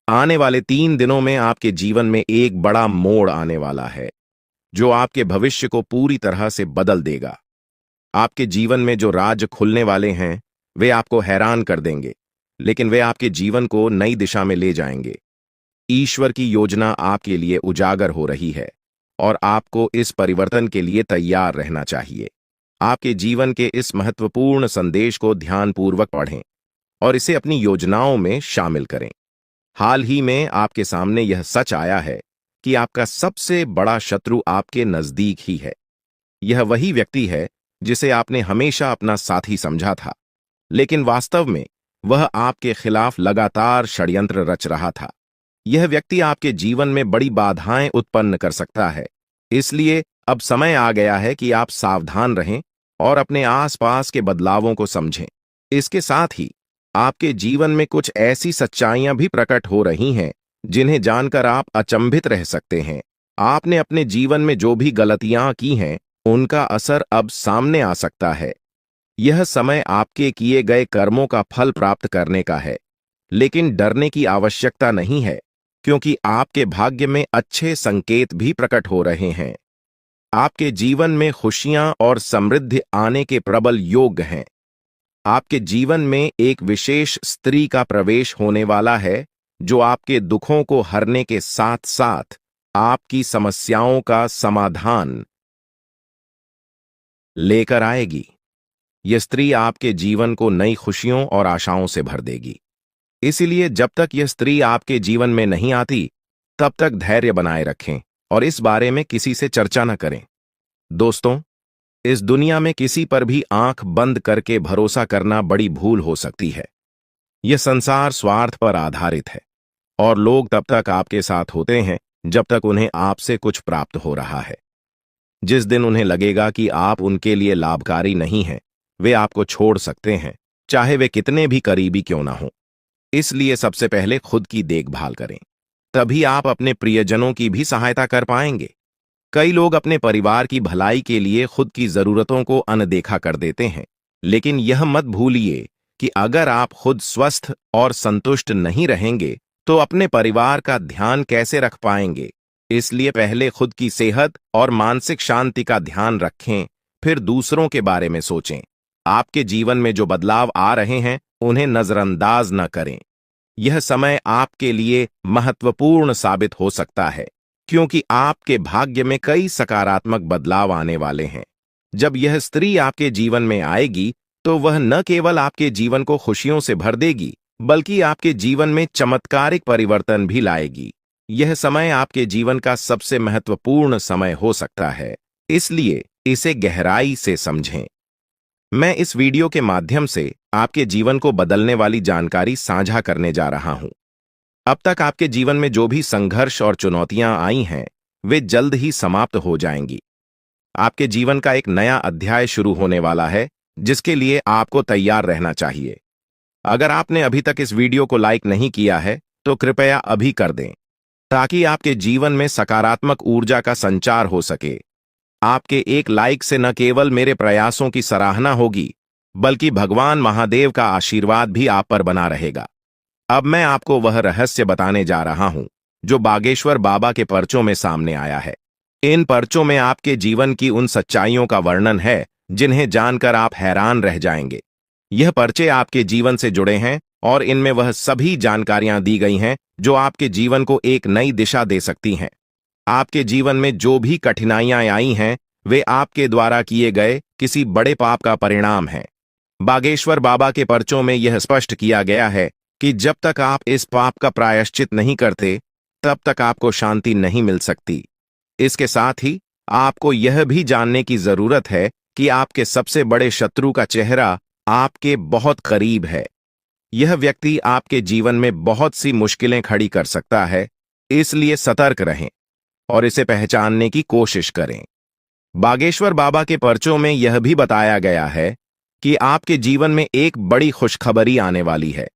आने वाले 3 दिनों में आपके जीवन में एक बड़ा मोड़ आने वाला है जो आपके भविष्य को पूरी तरह से बदल देगा। आपके जीवन में जो राज खुलने वाले हैं वे आपको हैरान कर देंगे, लेकिन वे आपके जीवन को नई दिशा में ले जाएंगे। ईश्वर की योजना आपके लिए उजागर हो रही है और आपको इस परिवर्तन के लिए तैयार रहना चाहिए। आपके जीवन के इस महत्वपूर्ण संदेश को ध्यानपूर्वक पढ़ें और इसे अपनी योजनाओं में शामिल करें। हाल ही में आपके सामने यह सच आया है कि आपका सबसे बड़ा शत्रु आपके नजदीक ही है। यह वही व्यक्ति है जिसे आपने हमेशा अपना साथी समझा था, लेकिन वास्तव में वह आपके खिलाफ लगातार षड्यंत्र रच रहा था। यह व्यक्ति आपके जीवन में बड़ी बाधाएं उत्पन्न कर सकता है, इसलिए अब समय आ गया है कि आप सावधान रहें और अपने आसपास के बदलावों को समझें। इसके साथ ही आपके जीवन में कुछ ऐसी सच्चाइयां भी प्रकट हो रही हैं जिन्हें जानकर आप अचंभित रह सकते हैं। आपने अपने जीवन में जो भी गलतियां की हैं उनका असर अब सामने आ सकता है। यह समय आपके किए गए कर्मों का फल प्राप्त करने का है, लेकिन डरने की आवश्यकता नहीं है, क्योंकि आपके भाग्य में अच्छे संकेत भी प्रकट हो रहे हैं। आपके जीवन में खुशियां और समृद्धि आने के प्रबल योग हैं। आपके जीवन में एक विशेष स्त्री का प्रवेश होने वाला है जो आपके दुखों को हरने के साथ साथ आपकी समस्याओं का समाधान लेकर आएगी। यह स्त्री आपके जीवन को नई खुशियों और आशाओं से भर देगी। इसलिए जब तक यह स्त्री आपके जीवन में नहीं आती, तब तक धैर्य बनाए रखें और इस बारे में किसी से चर्चा न करें। दोस्तों, इस दुनिया में किसी पर भी आंख बंद करके भरोसा करना बड़ी भूल हो सकती है। यह संसार स्वार्थ पर आधारित है और लोग तब तक आपके साथ होते हैं जब तक उन्हें आपसे कुछ प्राप्त हो रहा है। जिस दिन उन्हें लगेगा कि आप उनके लिए लाभकारी नहीं हैं, वे आपको छोड़ सकते हैं, चाहे वे कितने भी करीबी क्यों ना हों। इसलिए सबसे पहले खुद की देखभाल करें, तभी आप अपने प्रियजनों की भी सहायता कर पाएंगे। कई लोग अपने परिवार की भलाई के लिए खुद की जरूरतों को अनदेखा कर देते हैं, लेकिन यह मत भूलिए कि अगर आप खुद स्वस्थ और संतुष्ट नहीं रहेंगे तो अपने परिवार का ध्यान कैसे रख पाएंगे। इसलिए पहले खुद की सेहत और मानसिक शांति का ध्यान रखें, फिर दूसरों के बारे में सोचें। आपके जीवन में जो बदलाव आ रहे हैं उन्हें नजरअंदाज न करें। यह समय आपके लिए महत्वपूर्ण साबित हो सकता है, क्योंकि आपके भाग्य में कई सकारात्मक बदलाव आने वाले हैं। जब यह स्त्री आपके जीवन में आएगी तो वह न केवल आपके जीवन को खुशियों से भर देगी, बल्कि आपके जीवन में चमत्कारिक परिवर्तन भी लाएगी। यह समय आपके जीवन का सबसे महत्वपूर्ण समय हो सकता है, इसलिए इसे गहराई से समझें। मैं इस वीडियो के माध्यम से आपके जीवन को बदलने वाली जानकारी साझा करने जा रहा हूं। अब तक आपके जीवन में जो भी संघर्ष और चुनौतियां आई हैं, वे जल्द ही समाप्त हो जाएंगी। आपके जीवन का एक नया अध्याय शुरू होने वाला है, जिसके लिए आपको तैयार रहना चाहिए। अगर आपने अभी तक इस वीडियो को लाइक नहीं किया है तो कृपया अभी कर दें, ताकि आपके जीवन में सकारात्मक ऊर्जा का संचार हो सके। आपके एक लाइक से न केवल मेरे प्रयासों की सराहना होगी, बल्कि भगवान महादेव का आशीर्वाद भी आप पर बना रहेगा। अब मैं आपको वह रहस्य बताने जा रहा हूं जो बागेश्वर बाबा के पर्चों में सामने आया है। इन पर्चों में आपके जीवन की उन सच्चाइयों का वर्णन है जिन्हें जानकर आप हैरान रह जाएंगे। यह पर्चे आपके जीवन से जुड़े हैं और इनमें वह सभी जानकारियां दी गई हैं जो आपके जीवन को एक नई दिशा दे सकती हैं। आपके जीवन में जो भी कठिनाइयां आई हैं, वे आपके द्वारा किए गए किसी बड़े पाप का परिणाम है। बागेश्वर बाबा के पर्चों में यह स्पष्ट किया गया है कि जब तक आप इस पाप का प्रायश्चित नहीं करते, तब तक आपको शांति नहीं मिल सकती। इसके साथ ही आपको यह भी जानने की जरूरत है कि आपके सबसे बड़े शत्रु का चेहरा आपके बहुत करीब है। यह व्यक्ति आपके जीवन में बहुत सी मुश्किलें खड़ी कर सकता है, इसलिए सतर्क रहें और इसे पहचानने की कोशिश करें। बागेश्वर बाबा के पर्चों में यह भी बताया गया है कि आपके जीवन में एक बड़ी खुशखबरी आने वाली है,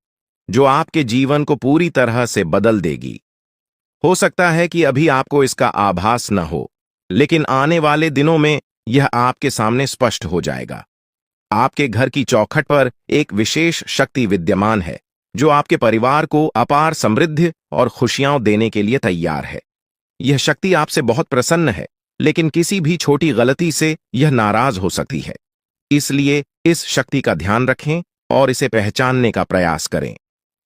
जो आपके जीवन को पूरी तरह से बदल देगी। हो सकता है कि अभी आपको इसका आभास न हो, लेकिन आने वाले दिनों में यह आपके सामने स्पष्ट हो जाएगा। आपके घर की चौखट पर एक विशेष शक्ति विद्यमान है, जो आपके परिवार को अपार समृद्धि और खुशियां देने के लिए तैयार है। यह शक्ति आपसे बहुत प्रसन्न है, लेकिन किसी भी छोटी गलती से यह नाराज हो सकती है। इसलिए इस शक्ति का ध्यान रखें और इसे पहचानने का प्रयास करें।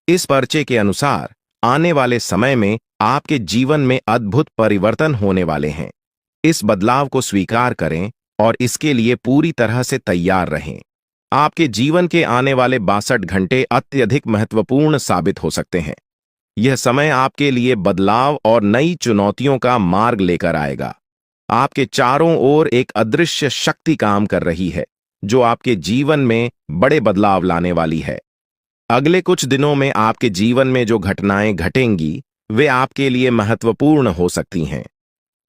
इस पर्चे के अनुसार आने वाले समय में आपके जीवन में अद्भुत परिवर्तन होने वाले हैं। इस बदलाव को स्वीकार करें और इसके लिए पूरी तरह से तैयार रहें। आपके जीवन के आने वाले 62 घंटे अत्यधिक महत्वपूर्ण साबित हो सकते हैं। यह समय आपके लिए बदलाव और नई चुनौतियों का मार्ग लेकर आएगा। आपके चारों ओर एक अदृश्य शक्ति काम कर रही है, जो आपके जीवन में बड़े बदलाव लाने वाली है। अगले कुछ दिनों में आपके जीवन में जो घटनाएं घटेंगी, वे आपके लिए महत्वपूर्ण हो सकती हैं।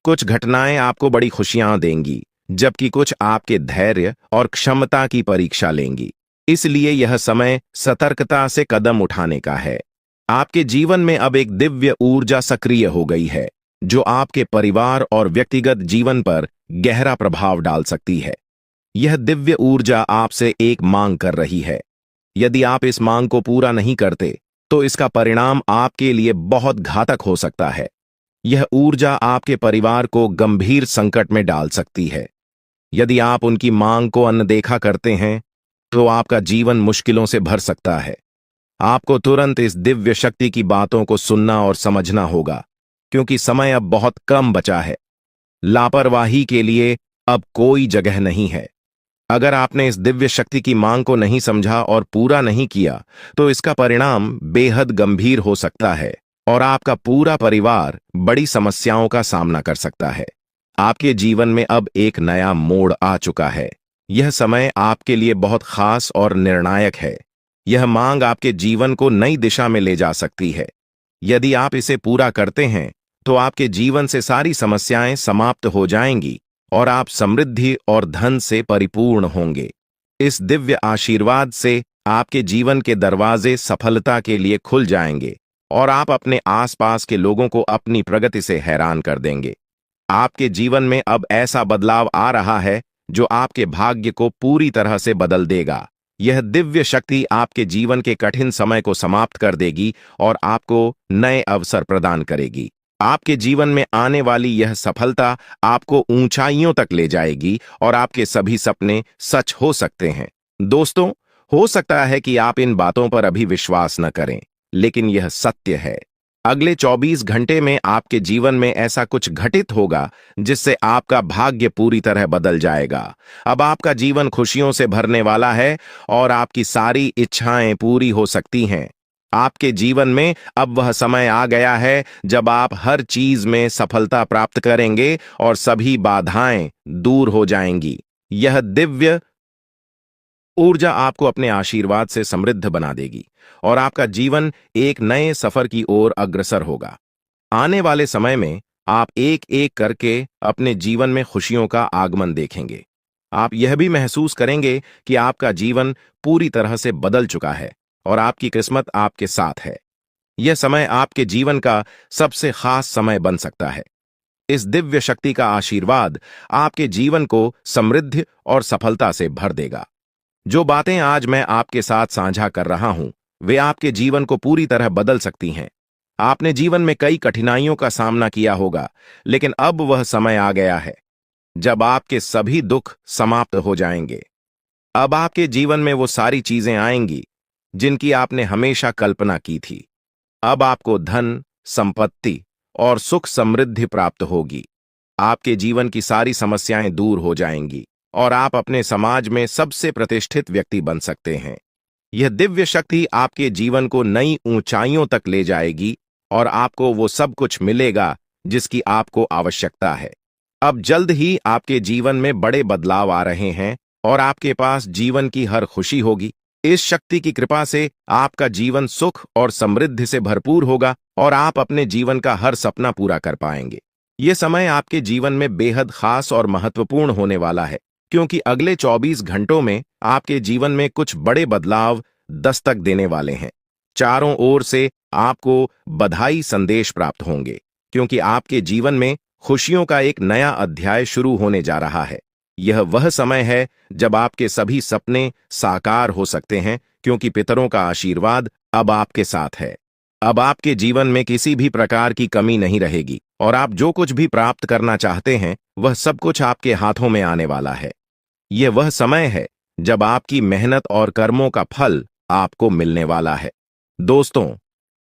कुछ घटनाएं आपको बड़ी खुशियां देंगी, जबकि कुछ आपके धैर्य और क्षमता की परीक्षा लेंगी। इसलिए यह समय सतर्कता से कदम उठाने का है। आपके जीवन में अब एक दिव्य ऊर्जा सक्रिय हो गई है, जो आपके परिवार और व्यक्तिगत जीवन पर गहरा प्रभाव डाल सकती है। यह दिव्य ऊर्जा आपसे एक मांग कर रही है। यदि आप इस मांग को पूरा नहीं करते, तो इसका परिणाम आपके लिए बहुत घातक हो सकता है। यह ऊर्जा आपके परिवार को गंभीर संकट में डाल सकती है। यदि आप उनकी मांग को अनदेखा करते हैं, तो आपका जीवन मुश्किलों से भर सकता है। आपको तुरंत इस दिव्य शक्ति की बातों को सुनना और समझना होगा, क्योंकि समय अब बहुत कम बचा है। लापरवाही के लिए अब कोई जगह नहीं है। अगर आपने इस दिव्य शक्ति की मांग को नहीं समझा और पूरा नहीं किया, तो इसका परिणाम बेहद गंभीर हो सकता है और आपका पूरा परिवार बड़ी समस्याओं का सामना कर सकता है। आपके जीवन में अब एक नया मोड़ आ चुका है। यह समय आपके लिए बहुत खास और निर्णायक है। यह मांग आपके जीवन को नई दिशा में ले जा सकती है। यदि आप इसे पूरा करते हैं, तो आपके जीवन से सारी समस्याएं समाप्त हो जाएंगी और आप समृद्धि और धन से परिपूर्ण होंगे। इस दिव्य आशीर्वाद से आपके जीवन के दरवाजे सफलता के लिए खुल जाएंगे और आप अपने आसपास के लोगों को अपनी प्रगति से हैरान कर देंगे। आपके जीवन में अब ऐसा बदलाव आ रहा है जो आपके भाग्य को पूरी तरह से बदल देगा। यह दिव्य शक्ति आपके जीवन के कठिन समय को समाप्त कर देगी और आपको नए अवसर प्रदान करेगी। आपके जीवन में आने वाली यह सफलता आपको ऊंचाइयों तक ले जाएगी और आपके सभी सपने सच हो सकते हैं। दोस्तों, हो सकता है कि आप इन बातों पर अभी विश्वास न करें, लेकिन यह सत्य है। अगले 24 घंटे में आपके जीवन में ऐसा कुछ घटित होगा जिससे आपका भाग्य पूरी तरह बदल जाएगा। अब आपका जीवन खुशियों से भरने वाला है और आपकी सारी इच्छाएं पूरी हो सकती हैं। आपके जीवन में अब वह समय आ गया है जब आप हर चीज में सफलता प्राप्त करेंगे और सभी बाधाएं दूर हो जाएंगी। यह दिव्य ऊर्जा आपको अपने आशीर्वाद से समृद्ध बना देगी और आपका जीवन एक नए सफर की ओर अग्रसर होगा। आने वाले समय में आप एक एक करके अपने जीवन में खुशियों का आगमन देखेंगे। आप यह भी महसूस करेंगे कि आपका जीवन पूरी तरह से बदल चुका है और आपकी किस्मत आपके साथ है। यह समय आपके जीवन का सबसे खास समय बन सकता है। इस दिव्य शक्ति का आशीर्वाद आपके जीवन को समृद्धि और सफलता से भर देगा। जो बातें आज मैं आपके साथ साझा कर रहा हूं, वे आपके जीवन को पूरी तरह बदल सकती हैं। आपने जीवन में कई कठिनाइयों का सामना किया होगा, लेकिन अब वह समय आ गया है जब आपके सभी दुख समाप्त हो जाएंगे। अब आपके जीवन में वो सारी चीजें आएंगी जिनकी आपने हमेशा कल्पना की थी। अब आपको धन, संपत्ति और सुख समृद्धि प्राप्त होगी। आपके जीवन की सारी समस्याएं दूर हो जाएंगी और आप अपने समाज में सबसे प्रतिष्ठित व्यक्ति बन सकते हैं। यह दिव्य शक्ति आपके जीवन को नई ऊंचाइयों तक ले जाएगी और आपको वो सब कुछ मिलेगा जिसकी आपको आवश्यकता है। अब जल्द ही आपके जीवन में बड़े बदलाव आ रहे हैं और आपके पास जीवन की हर खुशी होगी। इस शक्ति की कृपा से आपका जीवन सुख और समृद्धि से भरपूर होगा और आप अपने जीवन का हर सपना पूरा कर पाएंगे। यह समय आपके जीवन में बेहद खास और महत्वपूर्ण होने वाला है, क्योंकि अगले 24 घंटों में आपके जीवन में कुछ बड़े बदलाव दस्तक देने वाले हैं। चारों ओर से आपको बधाई संदेश प्राप्त होंगे, क्योंकि आपके जीवन में खुशियों का एक नया अध्याय शुरू होने जा रहा है। यह वह समय है जब आपके सभी सपने साकार हो सकते हैं, क्योंकि पितरों का आशीर्वाद अब आपके साथ है। अब आपके जीवन में किसी भी प्रकार की कमी नहीं रहेगी और आप जो कुछ भी प्राप्त करना चाहते हैं, वह सब कुछ आपके हाथों में आने वाला है। यह वह समय है जब आपकी मेहनत और कर्मों का फल आपको मिलने वाला है। दोस्तों,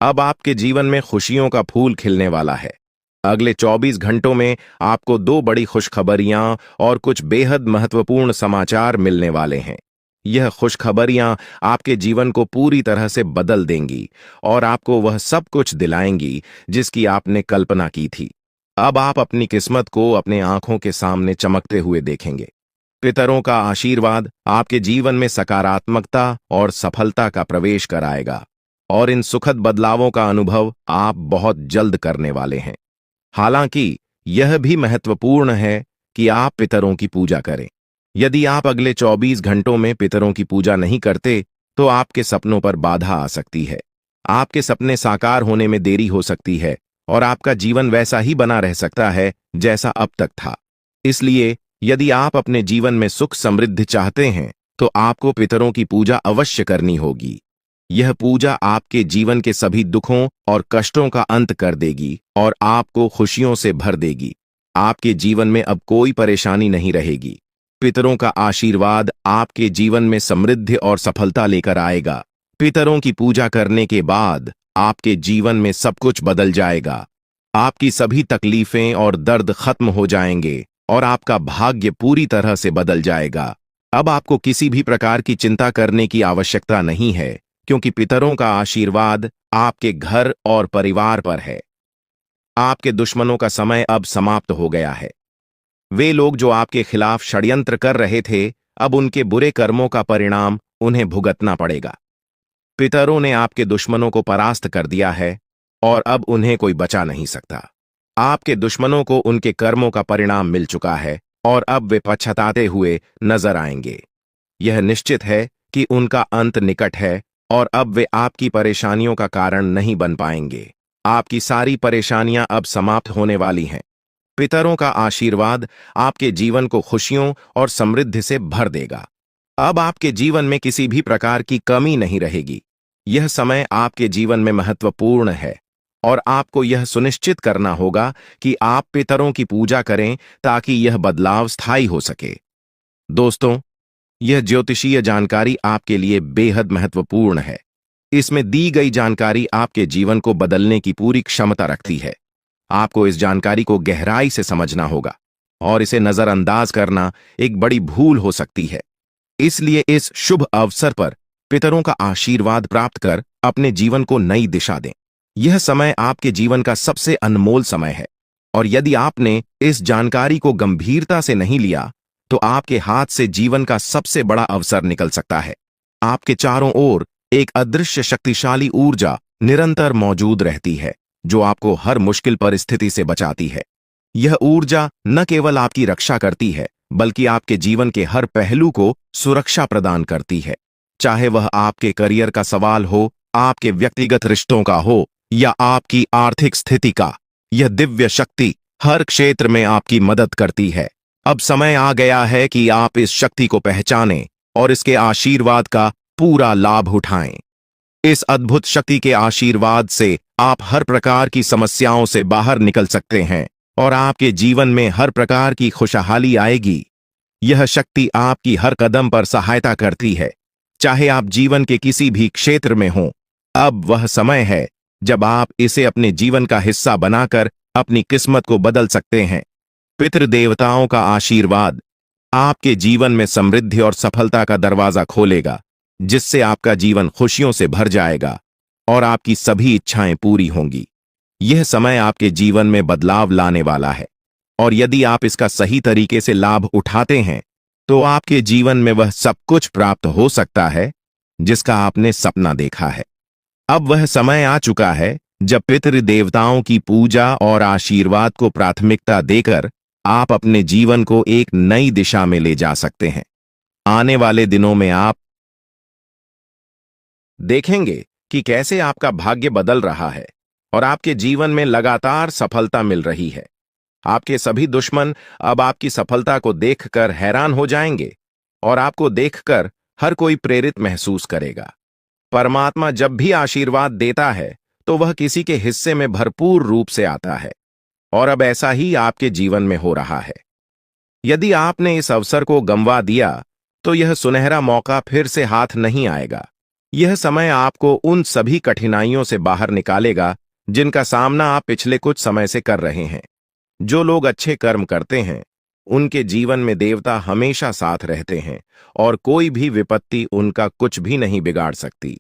अब आपके जीवन में खुशियों का फूल खिलने वाला है। अगले 24 घंटों में आपको 2 बड़ी खुशखबरियां और कुछ बेहद महत्वपूर्ण समाचार मिलने वाले हैं। यह खुशखबरियां आपके जीवन को पूरी तरह से बदल देंगी और आपको वह सब कुछ दिलाएंगी जिसकी आपने कल्पना की थी। अब आप अपनी किस्मत को अपने आंखों के सामने चमकते हुए देखेंगे। पितरों का आशीर्वाद आपके जीवन में सकारात्मकता और सफलता का प्रवेश कराएगा और इन सुखद बदलावों का अनुभव आप बहुत जल्द करने वाले हैं। हालांकि यह भी महत्वपूर्ण है कि आप पितरों की पूजा करें। यदि आप अगले 24 घंटों में पितरों की पूजा नहीं करते, तो आपके सपनों पर बाधा आ सकती है। आपके सपने साकार होने में देरी हो सकती है और आपका जीवन वैसा ही बना रह सकता है जैसा अब तक था। इसलिए यदि आप अपने जीवन में सुख समृद्धि चाहते हैं, तो आपको पितरों की पूजा अवश्य करनी होगी। यह पूजा आपके जीवन के सभी दुखों और कष्टों का अंत कर देगी और आपको खुशियों से भर देगी। आपके जीवन में अब कोई परेशानी नहीं रहेगी। पितरों का आशीर्वाद आपके जीवन में समृद्धि और सफलता लेकर आएगा। पितरों की पूजा करने के बाद आपके जीवन में सब कुछ बदल जाएगा। आपकी सभी तकलीफें और दर्द खत्म हो जाएंगे और आपका भाग्य पूरी तरह से बदल जाएगा। अब आपको किसी भी प्रकार की चिंता करने की आवश्यकता नहीं है, क्योंकि पितरों का आशीर्वाद आपके घर और परिवार पर है। आपके दुश्मनों का समय अब समाप्त हो गया है। वे लोग जो आपके खिलाफ षड्यंत्र कर रहे थे, अब उनके बुरे कर्मों का परिणाम उन्हें भुगतना पड़ेगा। पितरों ने आपके दुश्मनों को परास्त कर दिया है और अब उन्हें कोई बचा नहीं सकता। आपके दुश्मनों को उनके कर्मों का परिणाम मिल चुका है और अब वे पछताते हुए नजर आएंगे। यह निश्चित है कि उनका अंत निकट है और अब वे आपकी परेशानियों का कारण नहीं बन पाएंगे। आपकी सारी परेशानियां अब समाप्त होने वाली हैं। पितरों का आशीर्वाद आपके जीवन को खुशियों और समृद्धि से भर देगा। अब आपके जीवन में किसी भी प्रकार की कमी नहीं रहेगी। यह समय आपके जीवन में महत्वपूर्ण है और आपको यह सुनिश्चित करना होगा कि आप पितरों की पूजा करें ताकि यह बदलाव स्थायी हो सके। दोस्तों, यह ज्योतिषीय जानकारी आपके लिए बेहद महत्वपूर्ण है। इसमें दी गई जानकारी आपके जीवन को बदलने की पूरी क्षमता रखती है। आपको इस जानकारी को गहराई से समझना होगा और इसे नजरअंदाज करना एक बड़ी भूल हो सकती है। इसलिए इस शुभ अवसर पर पितरों का आशीर्वाद प्राप्त कर अपने जीवन को नई दिशा दें। यह समय आपके जीवन का सबसे अनमोल समय है और यदि आपने इस जानकारी को गंभीरता से नहीं लिया तो आपके हाथ से जीवन का सबसे बड़ा अवसर निकल सकता है। आपके चारों ओर एक अदृश्य शक्तिशाली ऊर्जा निरंतर मौजूद रहती है जो आपको हर मुश्किल परिस्थिति से बचाती है। यह ऊर्जा न केवल आपकी रक्षा करती है बल्कि आपके जीवन के हर पहलू को सुरक्षा प्रदान करती है। चाहे वह आपके करियर का सवाल हो, आपके व्यक्तिगत रिश्तों का हो या आपकी आर्थिक स्थिति का, यह दिव्य शक्ति हर क्षेत्र में आपकी मदद करती है। अब समय आ गया है कि आप इस शक्ति को पहचानें और इसके आशीर्वाद का पूरा लाभ उठाएं। इस अद्भुत शक्ति के आशीर्वाद से आप हर प्रकार की समस्याओं से बाहर निकल सकते हैं और आपके जीवन में हर प्रकार की खुशहाली आएगी। यह शक्ति आपकी हर कदम पर सहायता करती है, चाहे आप जीवन के किसी भी क्षेत्र में हों। अब वह समय है जब आप इसे अपने जीवन का हिस्सा बनाकर अपनी किस्मत को बदल सकते हैं। पितृदेवताओं का आशीर्वाद आपके जीवन में समृद्धि और सफलता का दरवाजा खोलेगा, जिससे आपका जीवन खुशियों से भर जाएगा और आपकी सभी इच्छाएं पूरी होंगी। यह समय आपके जीवन में बदलाव लाने वाला है और यदि आप इसका सही तरीके से लाभ उठाते हैं तो आपके जीवन में वह सब कुछ प्राप्त हो सकता है जिसका आपने सपना देखा है। अब वह समय आ चुका है जब पितृदेवताओं की पूजा और आशीर्वाद को प्राथमिकता देकर आप अपने जीवन को एक नई दिशा में ले जा सकते हैं। आने वाले दिनों में आप देखेंगे कि कैसे आपका भाग्य बदल रहा है और आपके जीवन में लगातार सफलता मिल रही है। आपके सभी दुश्मन अब आपकी सफलता को देखकर हैरान हो जाएंगे और आपको देखकर हर कोई प्रेरित महसूस करेगा। परमात्मा जब भी आशीर्वाद देता है तो वह किसी के हिस्से में भरपूर रूप से आता है और अब ऐसा ही आपके जीवन में हो रहा है। यदि आपने इस अवसर को गंवा दिया तो यह सुनहरा मौका फिर से हाथ नहीं आएगा। यह समय आपको उन सभी कठिनाइयों से बाहर निकालेगा जिनका सामना आप पिछले कुछ समय से कर रहे हैं। जो लोग अच्छे कर्म करते हैं उनके जीवन में देवता हमेशा साथ रहते हैं और कोई भी विपत्ति उनका कुछ भी नहीं बिगाड़ सकती।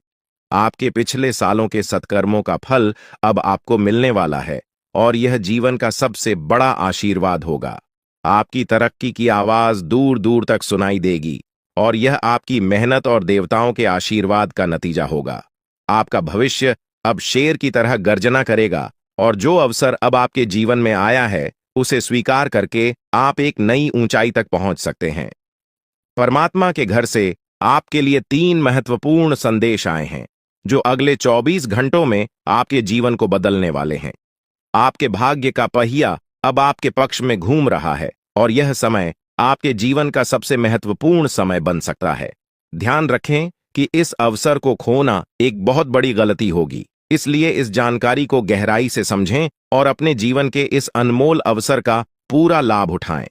आपके पिछले सालों के सत्कर्मों का फल अब आपको मिलने वाला है और यह जीवन का सबसे बड़ा आशीर्वाद होगा। आपकी तरक्की की आवाज दूर दूर तक सुनाई देगी और यह आपकी मेहनत और देवताओं के आशीर्वाद का नतीजा होगा। आपका भविष्य अब शेर की तरह गर्जना करेगा और जो अवसर अब आपके जीवन में आया है उसे स्वीकार करके आप एक नई ऊंचाई तक पहुंच सकते हैं। परमात्मा के घर से आपके लिए 3 महत्वपूर्ण संदेश आए हैं जो अगले 24 घंटों में आपके जीवन को बदलने वाले हैं। आपके भाग्य का पहिया अब आपके पक्ष में घूम रहा है और यह समय आपके जीवन का सबसे महत्वपूर्ण समय बन सकता है। ध्यान रखें कि इस अवसर को खोना एक बहुत बड़ी गलती होगी, इसलिए इस जानकारी को गहराई से समझें और अपने जीवन के इस अनमोल अवसर का पूरा लाभ उठाएं।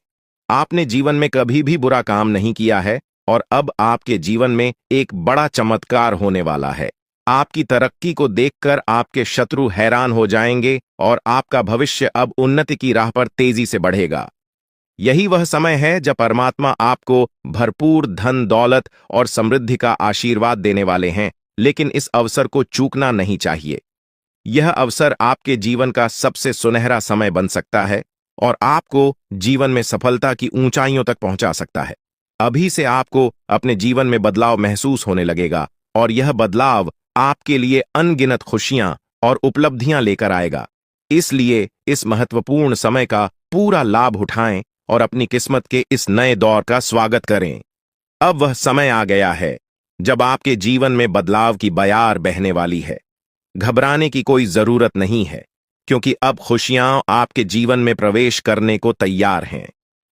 आपने जीवन में कभी भी बुरा काम नहीं किया है और अब आपके जीवन में एक बड़ा चमत्कार होने वाला है। आपकी तरक्की को देखकर आपके शत्रु हैरान हो जाएंगे और आपका भविष्य अब उन्नति की राह पर तेजी से बढ़ेगा। यही वह समय है जब परमात्मा आपको भरपूर धन दौलत और समृद्धि का आशीर्वाद देने वाले हैं, लेकिन इस अवसर को चूकना नहीं चाहिए। यह अवसर आपके जीवन का सबसे सुनहरा समय बन सकता है और आपको जीवन में सफलता की ऊंचाइयों तक पहुंचा सकता है। अभी से आपको अपने जीवन में बदलाव महसूस होने लगेगा और यह बदलाव आपके लिए अनगिनत खुशियां और उपलब्धियां लेकर आएगा। इसलिए इस महत्वपूर्ण समय का पूरा लाभ उठाएं और अपनी किस्मत के इस नए दौर का स्वागत करें। अब वह समय आ गया है जब आपके जीवन में बदलाव की बयार बहने वाली है। घबराने की कोई जरूरत नहीं है, क्योंकि अब खुशियां आपके जीवन में प्रवेश करने को तैयार हैं।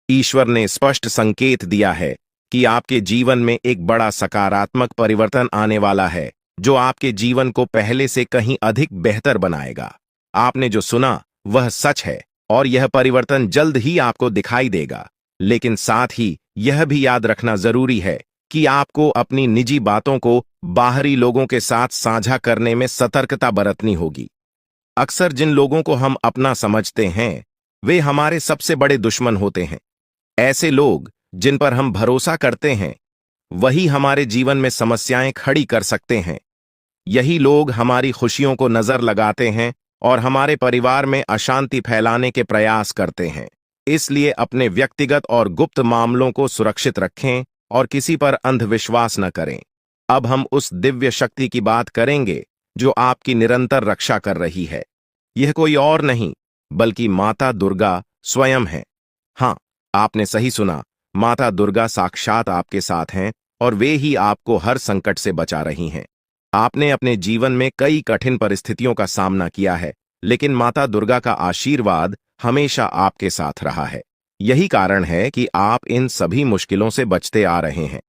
ईश्वर ने स्पष्ट संकेत दिया है कि आपके जीवन में एक बड़ा सकारात्मक परिवर्तन आने वाला है, जो आपके जीवन को पहले से कहीं अधिक बेहतर बनाएगा। आपने जो सुना वह सच है और यह परिवर्तन जल्द ही आपको दिखाई देगा। लेकिन साथ ही यह भी याद रखना जरूरी है कि आपको अपनी निजी बातों को बाहरी लोगों के साथ साझा करने में सतर्कता बरतनी होगी। अक्सर जिन लोगों को हम अपना समझते हैं, वे हमारे सबसे बड़े दुश्मन होते हैं। ऐसे लोग जिन पर हम भरोसा करते हैं, वही हमारे जीवन में समस्याएं खड़ी कर सकते हैं। यही लोग हमारी खुशियों को नजर लगाते हैं और हमारे परिवार में अशांति फैलाने के प्रयास करते हैं। इसलिए अपने व्यक्तिगत और गुप्त मामलों को सुरक्षित रखें और किसी पर अंधविश्वास न करें। अब हम उस दिव्य शक्ति की बात करेंगे जो आपकी निरंतर रक्षा कर रही है। यह कोई और नहीं बल्कि माता दुर्गा स्वयं है। हाँ, आपने सही सुना, माता दुर्गा साक्षात आपके साथ हैं और वे ही आपको हर संकट से बचा रही हैं। आपने अपने जीवन में कई कठिन परिस्थितियों का सामना किया है, लेकिन माता दुर्गा का आशीर्वाद हमेशा आपके साथ रहा है। यही कारण है कि आप इन सभी मुश्किलों से बचते आ रहे हैं।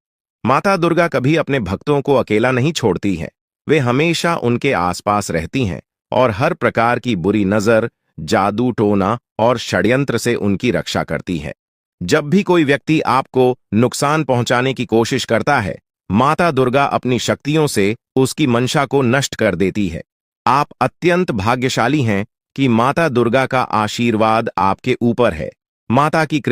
माता दुर्गा कभी अपने भक्तों को अकेला नहीं छोड़ती हैं। वे हमेशा उनके आसपास रहती हैं और हर प्रकार की बुरी नजर, जादू टोना और षड्यंत्र से उनकी रक्षा करती है। जब भी कोई व्यक्ति आपको नुकसान पहुंचाने की कोशिश करता है, माता दुर्गा अपनी शक्तियों से उसकी मंशा को नष्ट कर देती है। आप अत्यंत भाग्यशाली हैं कि माता दुर्गा का आशीर्वाद आपके ऊपर है। माता की कृपा